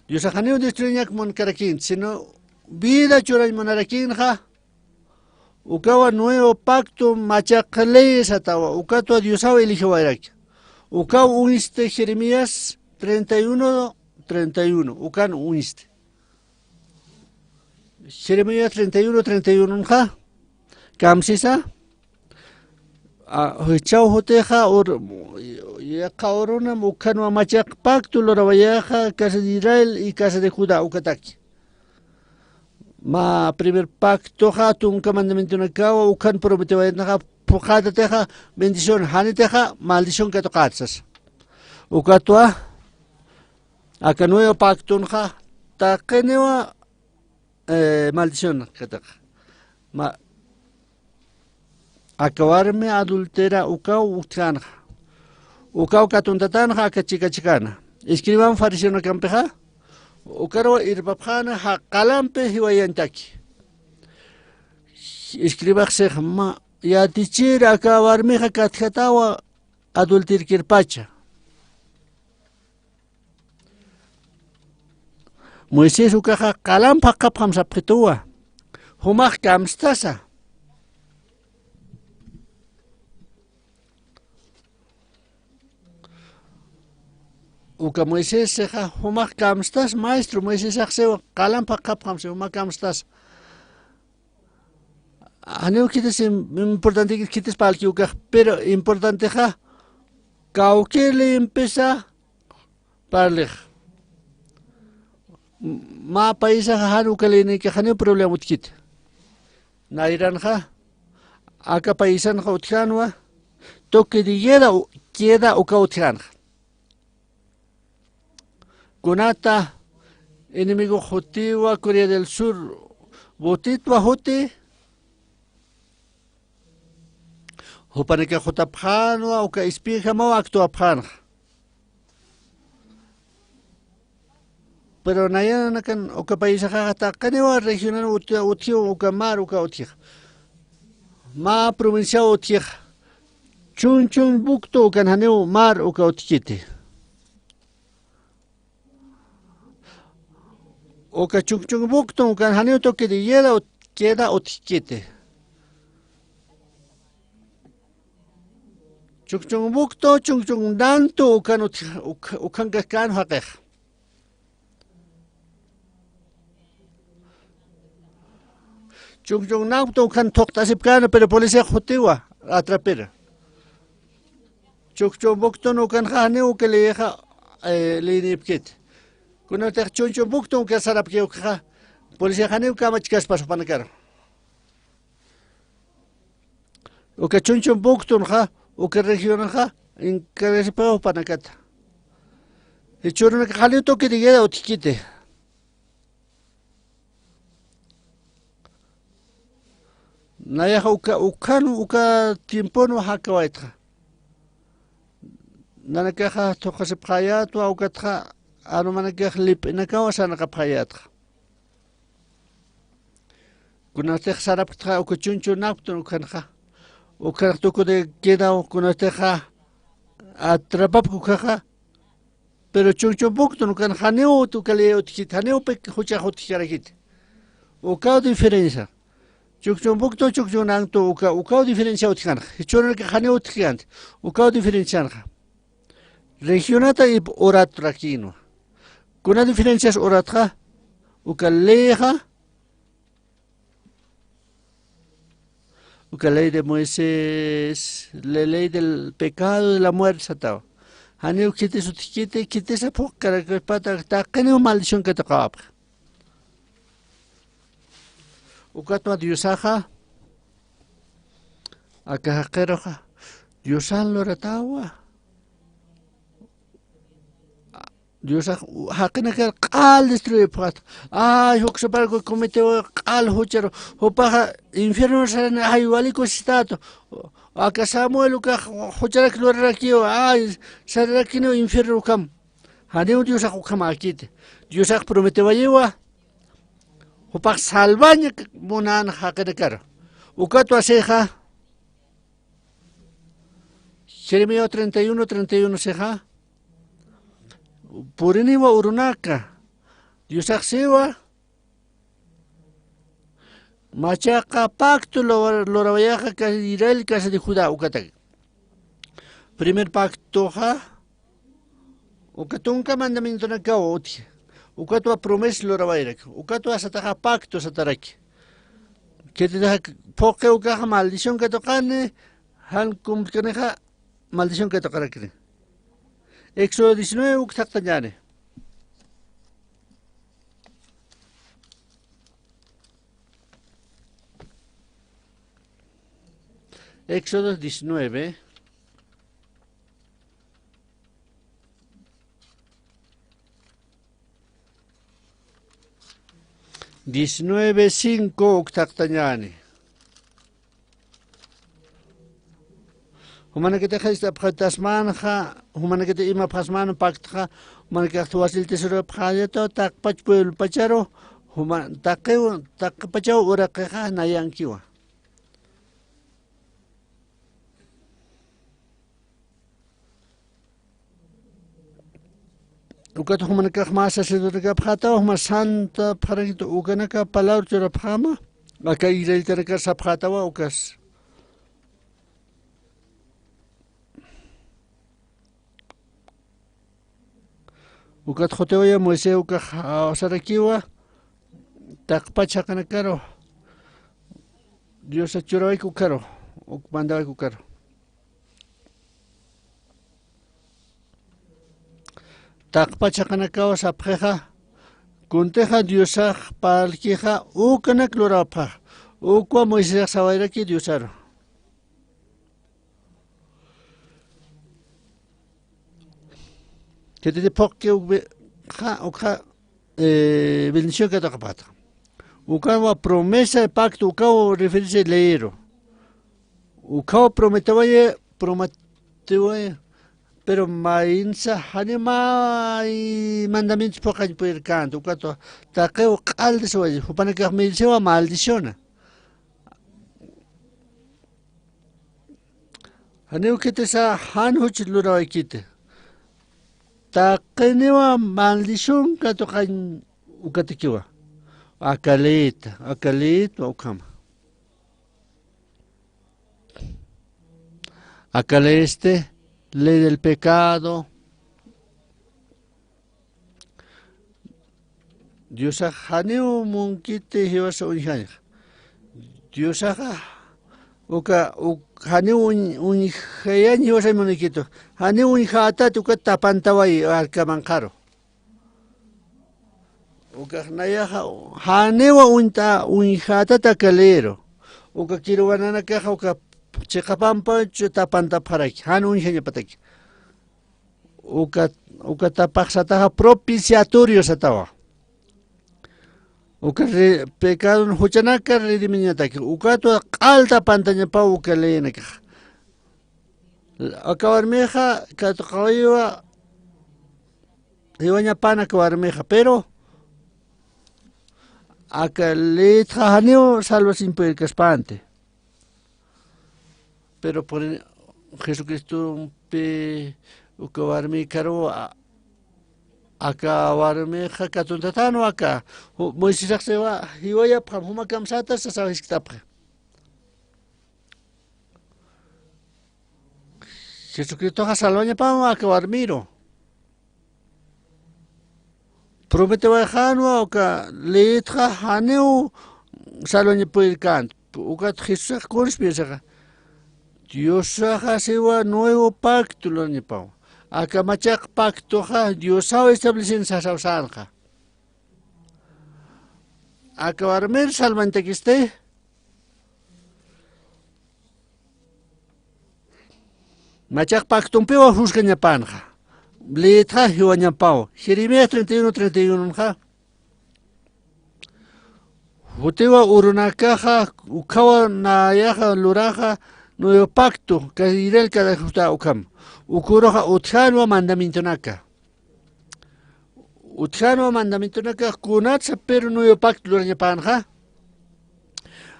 Dios ajaneo destruiñak mon karakin, sino vida churay monarakin ja. Ukawa nuevo pacto machakale satawa. Ukatua Dios awa elige wairak. Ukawa uniste Jeremías 31:31. Ukan uniste. Jeremías 31:31 ja. Kamsisa Chau hoteja or ya caorona mukano machak pacto lo rabayaja casa de Israel y casa de Judá ukataki. Ma primer pacto ja un mandamiento na kawa ukan prometió na pujada teja bendición hani teja maldición que tocatsas. Ukatwa aka nuevo pacto ja ta kenewa maldición que toca. Ma acabarme adultera ukau utkanja. Ukau katuntatanja akachikachikana. Escriban fariseo na kampeja. Ukaro irbapjana ha kalampe hiwayantaki. Escriba xejma ya tichira acabarme ha katjatawa adultir kirpacha. Moisés ukaja kalampa kapam sapketua. Humach kamstasa. Uka Moisés seja humak kamstas maestro Moisés akseo kalampa kapkamse humak kamstas. Aneu kites importante kites palki uka pero importante ja kaukele empeza parlej. Ma paisa ja ukale ne ke hanu problema utkit. Nairan ja aka paisan ja utjanwa toque de queda uka utjan. Kunata, enemigo Jotiwa, Corea del Sur, Botitwa Jote, Hopaneka Jotapjanwa, Oka Ispijamo, Actuapjan. Pero Nayanakan, Oka Paisajata, Canewa regional Utio, Oka Mar, Oka Otij. Ma provincia Otij. Chun Bukto, Canhaneo, Mar, Oka Otijete. Oka chung bukton kan haneo toque de yeda queda otikete. Chung bukto chung danto okan gakan hakeh. Chung nauto kan tokta sipkana pero policía jotewa atrapera. Chung bukton okan haneo que le deja le nipket. Cuando te chuncho bukton que sarap que oka policía haneu kamachkas paso panakar. Oka chuncho bukton ja oka region ja en carespa panakata. E chorona que haneu toque de yeda otikite. Naya uka tiempo no hakawaita. nanakaja toqasipqayatwa ukatqa arumanakaj lip'inakawa sanaqapqayatqa kunatiq saraptqa uka chunchunaptun ukanqa ukanaq tukude quedao kunatiqa atrapapku kaqa pero chunchunpuktun ukan haneu tukali utkit haneu pek hucha hutikarakit uka diferencia chunchunpuktu chunchunantu uka diferencia utkanqa hichurka haneu utkant uka diferencianqa regionata y oratrakino kuna diferencias oratqa uka leja uka ley de Moisés la ley del pecado de la muerte satao haneu kites utkite kites apok karakpata taqene maldición que taqap ukatma diosaja akahaqeroja diosan loratawa diosa haqina que qal destruye pat ay huxapargo cometió qal huchero hopaja infierno sana ay waliko stato aka Samuel uka hucharak lorakio ay sarakino infierno kam haneu diosa hukama akite diosa prometió lleva hopaj salvaña monan haqina kar ukato aseja Jeremías 31:31 seja Puriniwa urunaka Diosak sewa Machaqa pacto lorawayaqa ka Israel casa de Judá ukatak primer pacto ha ukatunka mandamiento nakawa uti ukatwa promesa lorawayrak ukatwa sataqa pacto sataraki que te da poque ukaja maldición que tocane han cumplkeneja maldición que tocarakne Éxodo 19 uktaqtañane. Éxodo 19 19:5 uktaqtañane. Humana que te haces tasmanja, humana que te ima pasman pacta, humana que actuasil tesoro pajato, tak pachpuel pacharo, humana takeu tak pachao ora queja nayankiwa. Ukat humana que masa se dorga pajata, humana santa paragito ukanaka palabra chora pajama, acá irá el terca sapjatawa ukas. Ukat hoteoya Moisés uka sarakiwa takpacha kanakaro Dios achuraway kukaro uk mandaway kukaro takpacha kanakawa sapjeja kunteja Diosaj palkija ukanak lorapa ukwa Moisés sawayraki Diosaro que te poque uka bendición que toca pata. Uka promesa de pacto, uka referencia leero. Uka prometió pero mainsa hanima y mandamientos poca por el canto. Uka to taqueo calde soy, upana que me dice maldición. Haneu que te sa han huch lura kite. Taqenewa maldición que tocan ukatikiwa. Akalit ukama. Akaleste, ley del pecado. Dios haneu munkite hiwasa unihanya. Dios uka haneu unihayani hiwasa munikito. Haneu unihata tuka tapantaway alkamankaro. Uka nayaha hanewa unihata takalero. Uka kiruwanana kaha uka chikapampa tapanta paraki. Han unihanya pataki. Uka tapaksataha propiciatorio satawa. Uka pecado huchanaka redimiñataki. Uka tu alta pantaña pa uka leenaka. Acabarmeja, Catocaviva, Ibaña Pana, Acabarmeja, pero acá le trajaneo salva sin poder caspante. Pero por Jesucristo, Acabarme caro, Acabarmeja, Catuntatano, acá, Moisés se va, y voy a Pamuma Kamsata, se sabe que está. Jesucristo Hasaloña Pama, Acabarmiro. Promete bajanwa oka letra haneu salonya puede canto. Oka Jesús coris piensa. Dios sewa nuevo pacto lo ni pau. Aka machak pacto ha Dios sabe establecer sa sanja. Aka barmer salvante que esté. Machak pacto un pewa juzgaña panja. Letra hiwaña pau. Jeremías 31:31 ja. Hutewa urunakaja, ukawa nayaja luraja, nuevo pacto, que dirá el cada justa ukam. Ukuroja utjanwa mandamiento naka. Utjanwa mandamiento naka, kunatsa pero nuevo pacto luraña panja.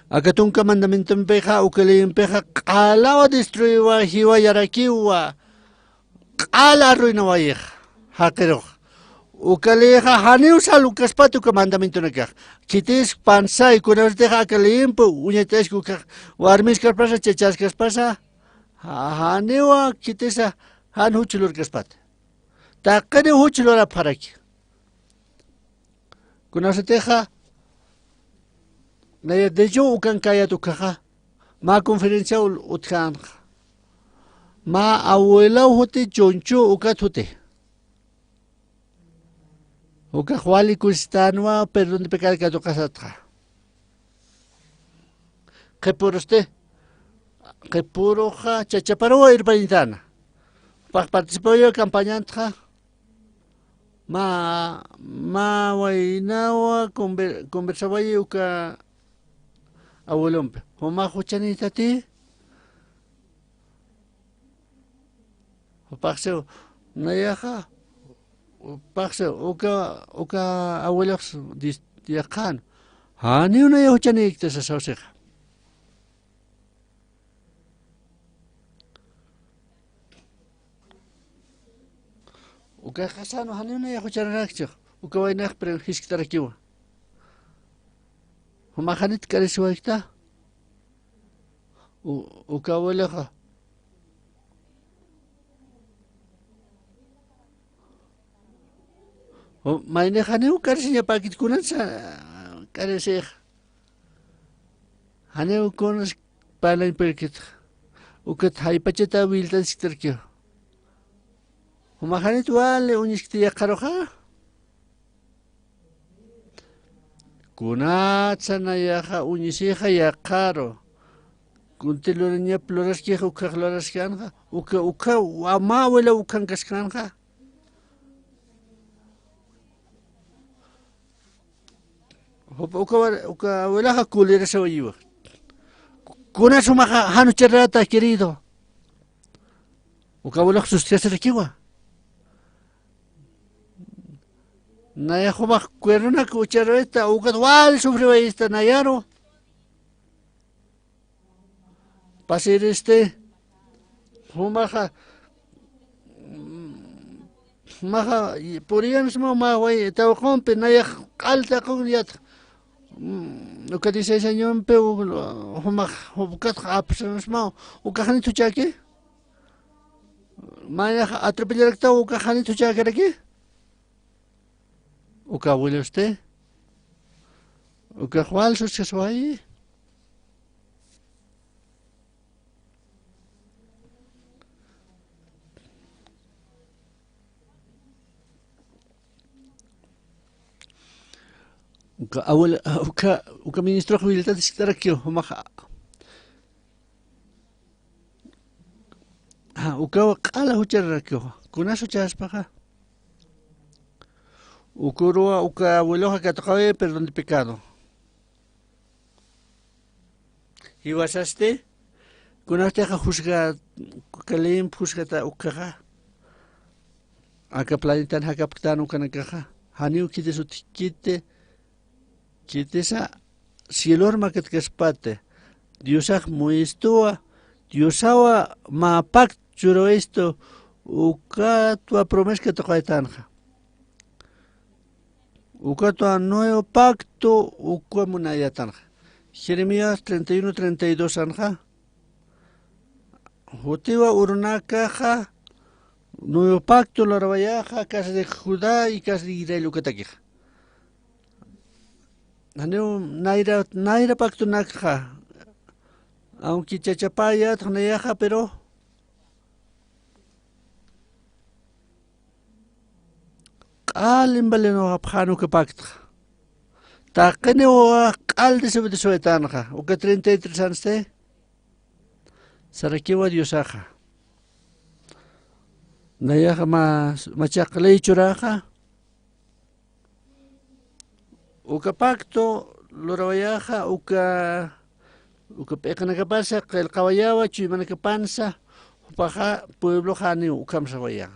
Akatunka mandamiento empeja, ukele empeja, kalawa destruiwa, hiwa yarakiwa. Ala ruina vaya, hakero. Ukaleja haneu salukas patu que mandamiento nakah. Kitis pansai kunas deja que limpo, uñetes kuka, warmis pasa, chechas pasa. Hanewa kitisa han huchulur kaspat. Takane huchulura paraki. Kunas deja na de yo ukan kaya tu kaja. Ma conferencia utkan. Ma abuela hote choncho ukatute. Uka huali kustanwa perdón de pecar que toca satra. Que por usted, que por hoja chachaparo ir panitana. Para participar yo campaña ma wainawa conversaba yo uka abuelompe. Homa huchanita ti. Paxeo nayaja. Paxeo uka abuelos diakan. Ni una yahuchani iktas sauseja. Uka hasano hani una yahuchani rakcho. Uka wainak pero hiskitarakiwa. Homa hanit kariswa ikta. Uka abueloja. Maine haneu karisinya pakit kunan sa kariseh. Haneu konas palain perkit. Ukat haipacheta wiltan sitarkyo. Humahanit wale uniskti yakaroja. Kunat sana yaha unisiha yakaro. Kuntilornya ploraskia ukakloraskia. Uka wama wala ukan kaskanja. Uka walaja kulera se oyiwa. Kuna suma hanu charrata querido. Uka walaja sustiasa rekiwa. Naya huma cuerna cucharreta uka wal sufriwa esta nayaro. Pasir humaja maja podrían suma magway tawkompe naya alta con yat. Lo que dice el señor pero humakat apsons mau ukahani tuchake maya atropellar ta ukahani tuchake aquí ukahuele usted ukahual sus que soy uka ministro jubilata distarakyo humaha uka qala hucharrakyo kunaso chaspaja ukurua uka abueloja kataqawe perdón de pecado y wasaste Kunarteja juzga kalim juzgata ukaga. Aka planetan hakaptan ukanakaja. Haniu kite sutikite kitesa cielor maket kespate. Diosaj muistua Diosawa ma pact juro esto uka tua promesa tokaitanja. Uka tua nuevo pacto uka munayatanja. Jeremías 31:32 anja. Jutiwa urunakaja nuevo pacto lo rabayaja casa de Judá y casa de Israel ukatakija. Haneu naira pacto nakja. Aunque chachapaya tanayaja pero qalim no apjano que pacta. Taqene o qal de soetanja. O que 33 años Sarakiwa Diosaja. Nayaja machaqley churaja. Uka pacto lorawayaja uka pekanakapasa el kawayawa chuimanakapansa upaja pueblo jani ukamsawaya.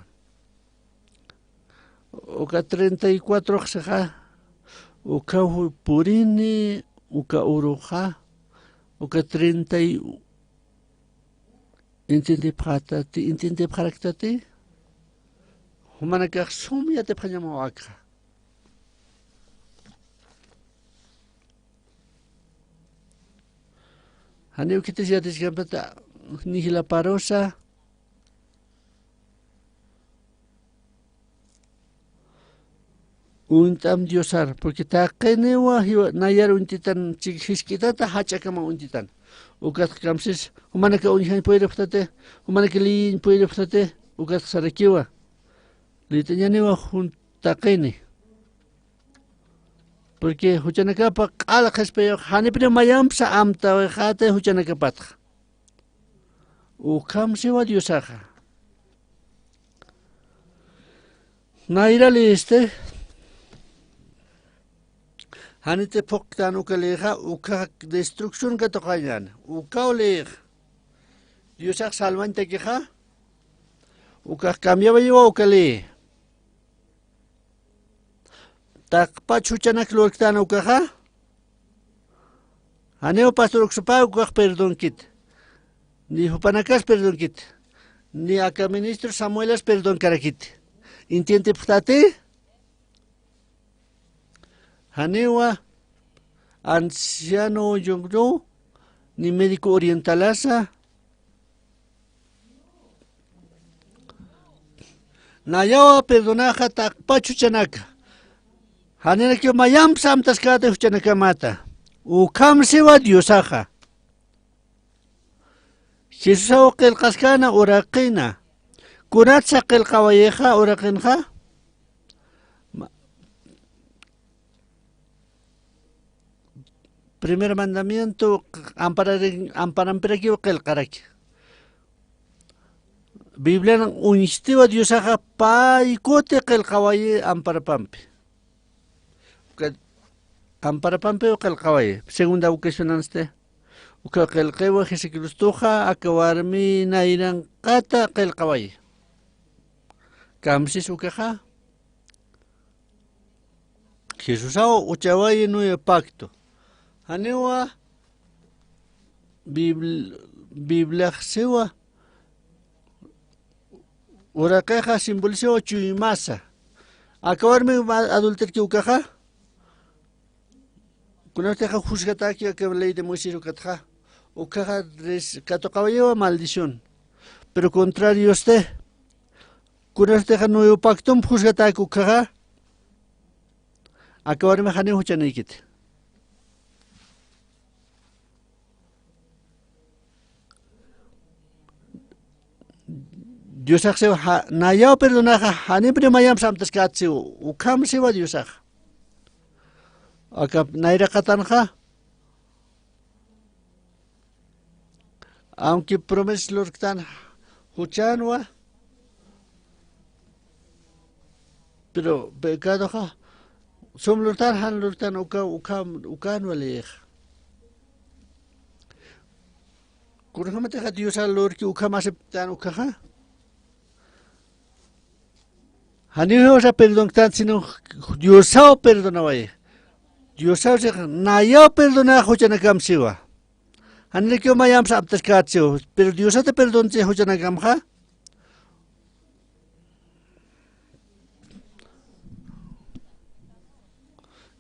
Uka 34 xaja uka purini uka uruja uka 30 intente praktate humanaka sumia te panyamawaka. Haneu kita siya tisgambata nihila parosa untam diosar porque ta kenewa nayar untitan chihiskitata hachakama untitan ukat kamsis humanaka unhan puede ftate humanaka lin puede ftate ukat sarakiwa litanyaniwa junta kene porque huchanakapa qala khaspeyo hanipre mayamsa amta wejate huchanakapatja ukamsiwa diosaja naira liste hanite poktan ukaleja uka destrucción ka tokayan uka oleg diosaj salvante keja uka cambiaba yo ukale takpa chuchanak lorktan ukaja haneo pastor uksupa ukaj perdón kit ni hupanakas perdón kit ni acá ministro Samuelas perdón karakit entiende ptate hanewa anciano yongro ni médico orientalasa nayawa perdonaja takpa chuchanaka hanena que mayam samtas kate huchanaka mata ukamsiwa diosaja Jesús qil qascana uraqina kunatsa qil qawayeja uraqinja primer mandamiento amparamperaki qil qaraki Biblia unistiwa diosaja paikote qil qawaye amparapampi amparapampi qil qawaye segunda ocasión anste uka qilqewa Jesucristoja akawarmi nairan qata qilqawaye kamsis ukaja Jesusao uchawaye nuevo pacto hanewa Biblia sewa uraqeja simbolisewa chuimasa akawarmi adulterki ukaja kunateja juzgataki que ley de Moisés ukatja ukaja katoqawayewa maldición pero contrario usted kunateja nuevo pacto juzgataki ukaja akawarmi hane huchanikit Diosaj sewa nayao perdonaja hanipre mayam samtas katsi ukam sewa diosaj Acá naira katanja aunque promes lorktan huchanwa pero pecado ja som lortan han lortan ukanwa lej Kurhamate ha Dios alor ki ukama aceptan ukaha. Haniho sa perdón tan sino Dios sao perdonaway. Dios sao se naya perdona hochana kamsiwa. Hanle kyo mayam sa aptas katsio, pero Dios te perdón se hochana kamha.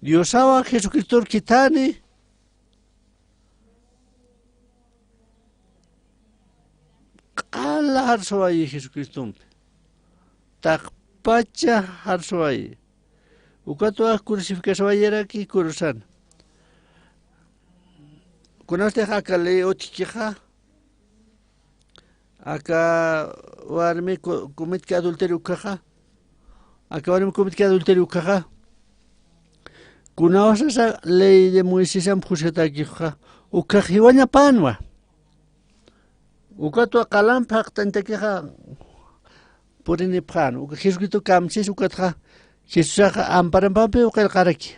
Dios sao Jesucristo kitani. Kala harsoai Jesucristo. Takpacha harsoai. Ukatua crucificación era ki kurusan. Kunaste hakale otikha. Aka warme comit que adulterio kaha. Aka warme comit que adulterio kaha. Kunawasa sa ley de Moisés am khuseta kiha. Ukahiwanya panwa. Ukatua kalam paktante kiha. Porini pan. Uka Jesucristo kamsis ukatha. Jesús amparan papi o el karaki.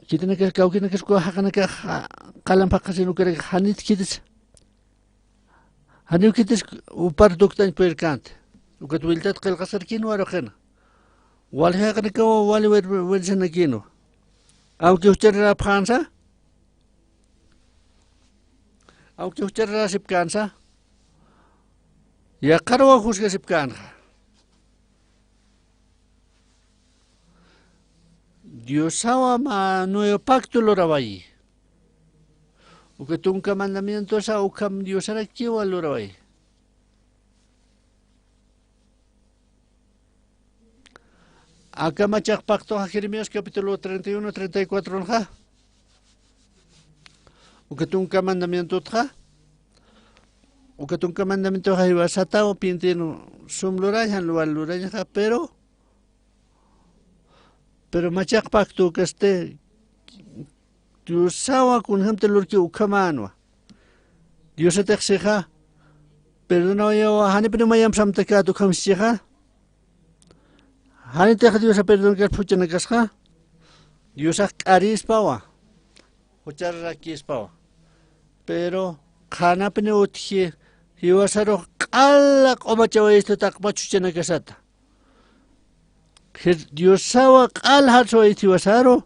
Kita nak kau kita nak sekolah hak nak kalam pakai nu kerja hanit kita. Hanit kita upar dokter perkant. Ukat wiltat kel kasar kinu arakan. Walha kan kau wali wilsan kinu. Au kau cerita Fransa? Au kau cerita Sipkansa? Ya karwa khusga sipkan. Dios sawa ma nuevo pacto lo rabai. Uke tunka mandamiento sa ukam Dios ara kiwa lo rabai. Acá machak pacto a Jeremías capítulo 31, 34 nja. Uke tunka mandamiento tja. Ukatun mandamiento ha satao pintino sumlurajan lualuraja pero machak pacto que este Dios sawa kun hamte lurki ukamanwa Dios te exija perdona yo hani pero mayam samtaka tu kamsiha hani te Dios perdon que puchana kasha Dios aris pawa ochar rakis pawa pero khana pene uthi hiwasaro kala komachawa esto takmachuchana kasata. Dios sawa kal hatso hiwasaro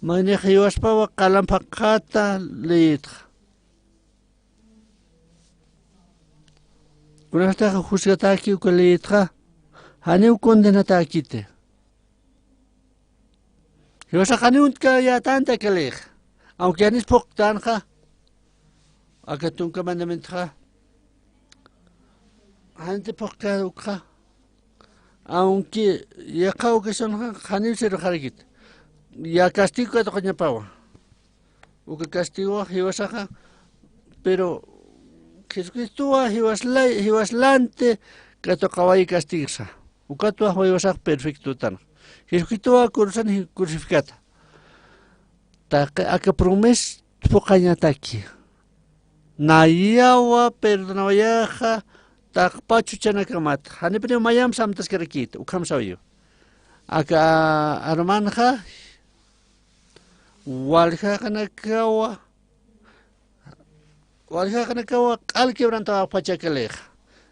mane hiwaspawa kalam pakata leet. Kunasta juzgataki ukaleetra hani ukondenata kite. Hiwasa hani untka ya tanta kalej. Aunque anis poktanja akatun mandamento Ante porque uka, aunque ya cao que son hanil se rejargit, ya castigo que toca pawa, uka castigo hiwasaja, pero Jesucristo hiwaslante que tocaba y castigarsa, uka tu hiwasaj perfecto tan, Jesucristo cursan crucificata, ta que promes pokanya taki, nayawa perdonayaja. Takpachu chana kamat. Hani pene mayam samtas kerakit. Ukam sayo. Aka armanja. Walja kanakawa. Al quebranta pachakelej.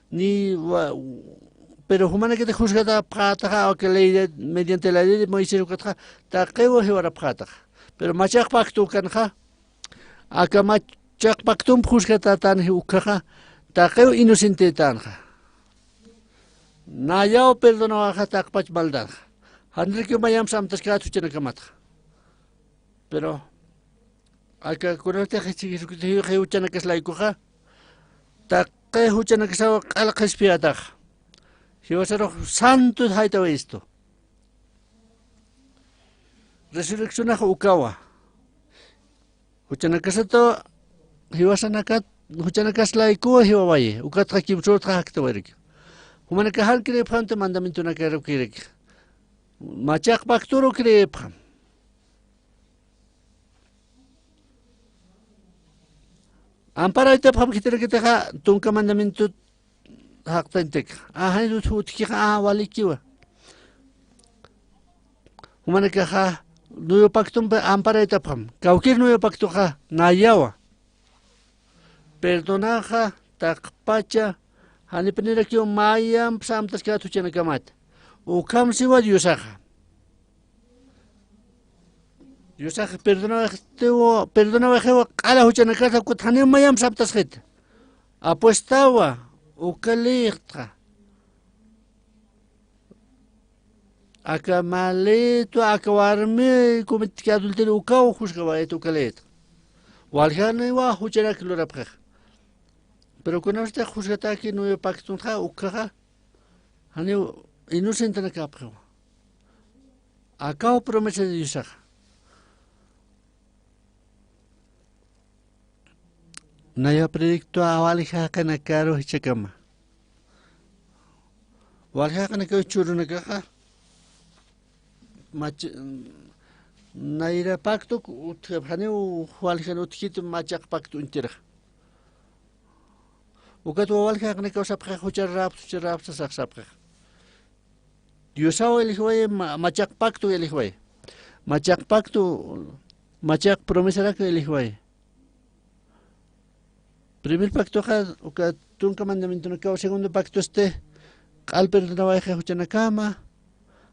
Ni pero humana que te juzgada prata o que ley mediante la ley de Moisés ukatja. Takewa hiwara prata. Pero machak pactu kanja. Aka machak pactum juzgada tan ukaja. Takeo inocente tanja. Nayao perdona a takpach maldad. Hanrike mayam samtas kratu chena kamata. Pero acá conecta Jesucristo heuchana que es la ikuja. Take huchana que sabe al respirar. Si vas a santo haita esto. Resurrección a ukawa. Huchana que sato hiwasan akat huchana kasla iko hiwaye ukat hakim chot hakta werik humana ka hal kre phante mandamento na kare kirek machak pakturo kre pham ampara ite pham kitere ke ta tunka mandamento hakta intek han du thut ki wali kiwa humana ka nuevo pacto ampara etapam. Cualquier nuevo pacto ja nayawa. Perdonaja takpacha hanipenera kyo mayam samtas ka tuchana kamat. Ukam siwa Diosaja. Diosaja perdonaba jewa kala huchana kata kut hanim mayam samtas het. Apuestawa ukalirta. Aka maleto aka warme kumit adulterio ukau juzgaba eto ukalet. Waljane wa huchana klorapja. Pero con usted juzgata que no pacto ja ukaja. Haneu inocente na kapja. Acá promesa de Diosaja. Naya predicto a walija kana karo hichakama. Walija kana karo churuna kaja. Naira pacto haneu walija no tjito machak pacto intera. Ukato walija kana karo sapja hucharrap sapja. Diosao elijoye machak pacto elijoye. Machak pacto machak promesa la que elijoye. Primer pacto ja uka tunka mandamiento no kao segundo pacto al perdonaba eje huchana kama.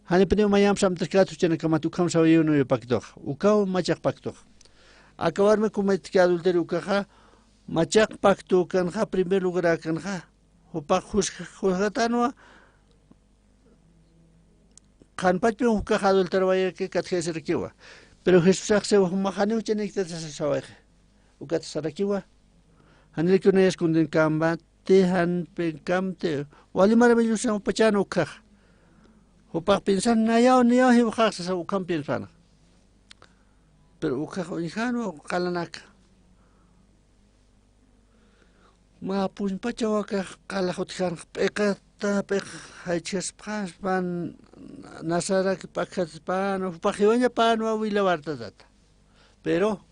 Hani pneu mayam samtas ka huchana kama tu kam sabe no pacto. Ukao machak pacto. Acabarme comet que adulterio uka machak pacto kan ja primer lugar kan ja. Upak juzgatano kan patio uka adulterio vaya que katje serkiwa. Pero Jesús se mahani huchana ikta sabe. Uka sarakiwa. Hanile que no es kunden kamba te han penkamte wali maravilloso pachano kaj opa pensan na ya hi kaj sa ukam pensan pero ukaj hijano kalanak ma pun pachawa ka kala hotjan peka ta pek haiches pas ban nasara que pakas pan o pajiwanya pan wa wila warta data pero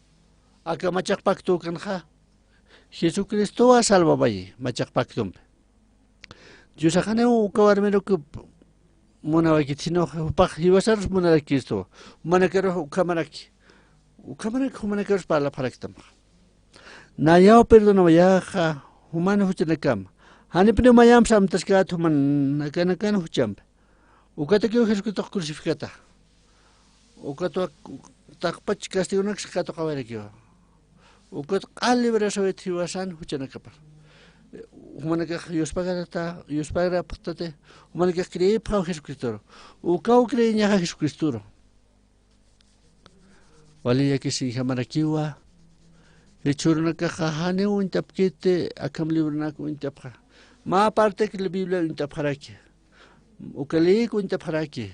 aka machak pacto kanja Jesucristo a salvaba allí, machak pactum. Yo sacane un cabarmero que monavakitino, pach, iba a ser monarakisto, manakero kamaraki. Ukamarak humanakers para la paraktam. Nayao perdona yaja, humano huchanakam. Hanipne mayam samtaskat human nakanakan hucham. Ukatakio Jesucristo crucificata. Ukato takpach castigonax kato kabarekio. Ukat alibra sobre tiwasan huchana kapar. Humanaka Dios paga pactate. Humanaka cree para Jesucristo. Ukau cree en Jesucristo. Wali ya que si jamarakiwa. Echurna kahane un tapkete akam librnak un tapra. Ma aparte que la Biblia un tapraki. Ukali un tapraki.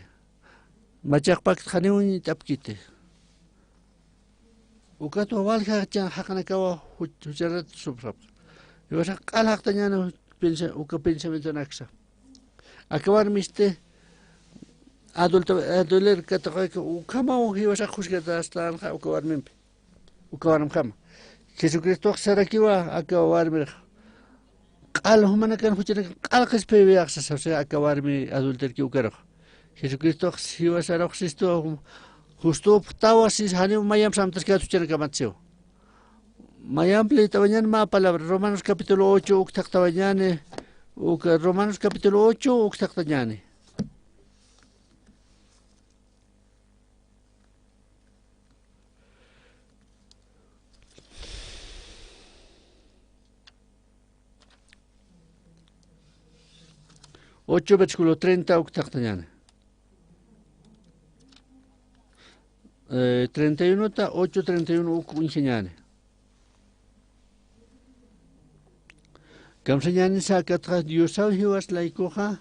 Machak pakt khane un tapkete. Ukato walja chan hakana kawa hucharat subrap. Yo sa kalak tanya no pensa uka pensamiento naksa. Acabar miste adoler katakai ukama o hiwa sa khusgata hasta ukabar mimpe. Ukabar mkama. Jesucristo sarakiwa acabar mir. Qal humana kan huchana qal qispe biaqsa sa acabar mi adulter ki ukaro. Jesucristo hiwa sara khisto justo tawa si hani mayam samtas que tuchana kamatseo. Mayam pleita mañana ma palabra Romanos capítulo 8 uktakta mañana Romanos capítulo 8 uktakta mañana. Ocho versículo 30 uktakta mañana. 31 ta 8:31 ukunseñane. Kamseñane sakatra Diosau hiwas laikoja.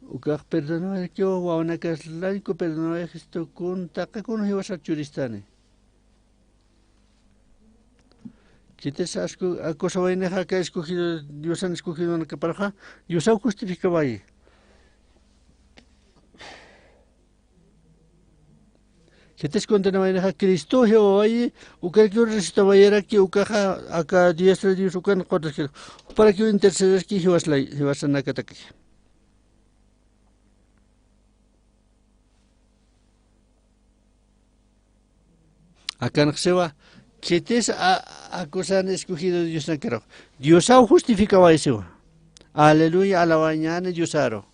Ukak perdonó el que waunakas laiko perdonó esto con taka con hiwas achuristane. Quites a cosa vaina que ha escogido, Dios han escogido en la caparaja, Dios ha justificado ahí. que te esconde a Cristo Jehová uka que restabayera que uka acá diestra Dios uka para que intercedas que Jehová sanakataki. Acá no se va. Que te acusan escogido Dios no quiero. Dios ha justificado eso. Aleluya, a la mañana Dios aro.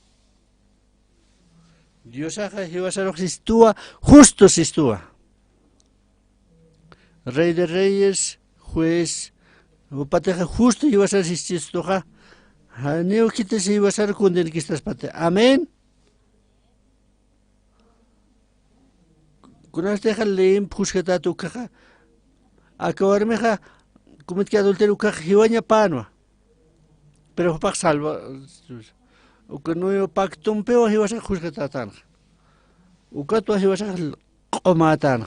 Dios ha Jehová sitúa, justo se sitúa. Rey de reyes, juez, pateja justo Jehová se sitúa. Neo quite se Jehová se condena que estás pate. Amén. Cuando deja leem juzgata tu caja. Acabarme ja como que adulterio caja Jehová panua. Pero para salva o que no pacto un peo Jehová se juzgata tan. O que tu Jehová se comatan.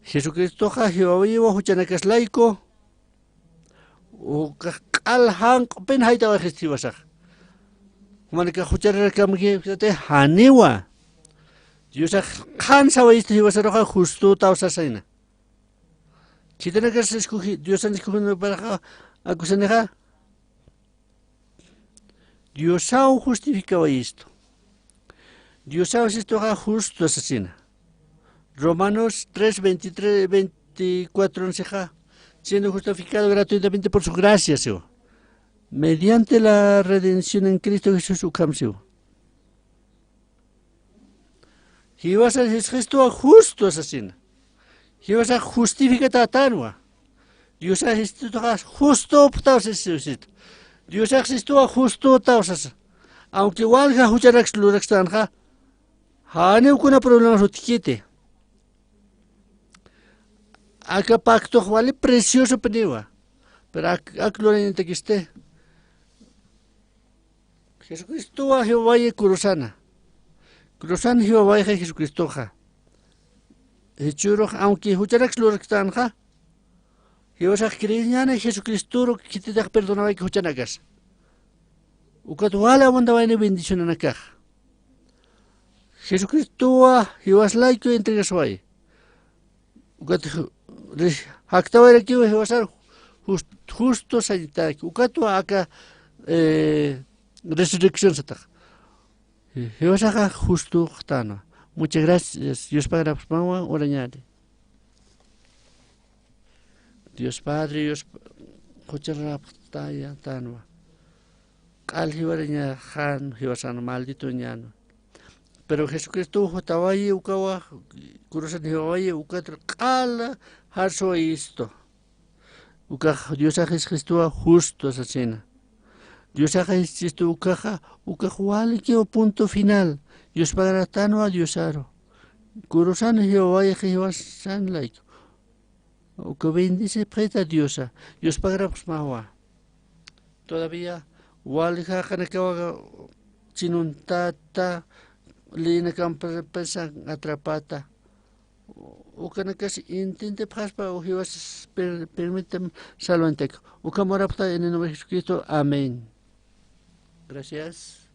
Jesucristo ja Jehová lleva juchana que es laico. O que al hang pen haita va gestiva sa. Como que juchara que me te haniwa. Dios ha cansa va este Jehová se roja justo tausa saina. Si tiene que ser escogido, Dios ha escogido para acusar. Dios ha justificado esto. Dios ha esto justo asesina. Romanos 3, 23, 24 enseja, siendo justificado gratuitamente por su gracia, Señor. Mediante la redención en Cristo Jesús, su cambio. Jehová es gesto justo asesina. Dios ha justificado a Tanua. Dios ha justo optado ese. Dios ha justo optado. Aunque igual ha justo explorado, ha no kuna problema su tiquete. Acá pacto vale precioso peniwa. Pero acá gloriante que esté. Jesucristo a Jehová y Cruzana. Cruzana Jehová y Jesucristo ja. Hechuro, aunque hucharax lo rectanja, Jehová se creyana Jesucristo que te da perdonaba que huchanagas. Ucatuala wanda vaina bendición en acá. Jesucristo, Jehová es laico entre gasway. Ucatu actaba era que Jehová ser justo sanitario. Ucatu acá resurrección sata. Jehová se justo tano. Muchas gracias. Dios Padre, vamos a orar. Dios Padre, Dios Cochera Taya Tanwa. Cal Jibareña Han, Jibasano maldito ñano. Pero Jesucristo, Jotawaye, Ukawa, Kurosan Jibawaye, Ukatra, Kala, Harso esto. Dios ha Jesucristo justo asesina. Dios ha Jesucristo Ukaja, Ukajuali que o punto final. Dios Padre Tanwa, Dios Aro. Kurosan Jehová y Jehová San Laico. O que bendice preta Diosa. Dios Padre Mawa. Todavía, Walja Hanekawa Chinuntata, Lina Campesa Atrapata. O que intente pasar o Jehová permite salvante. O que morapta en el nombre de Jesucristo. Amén. Gracias.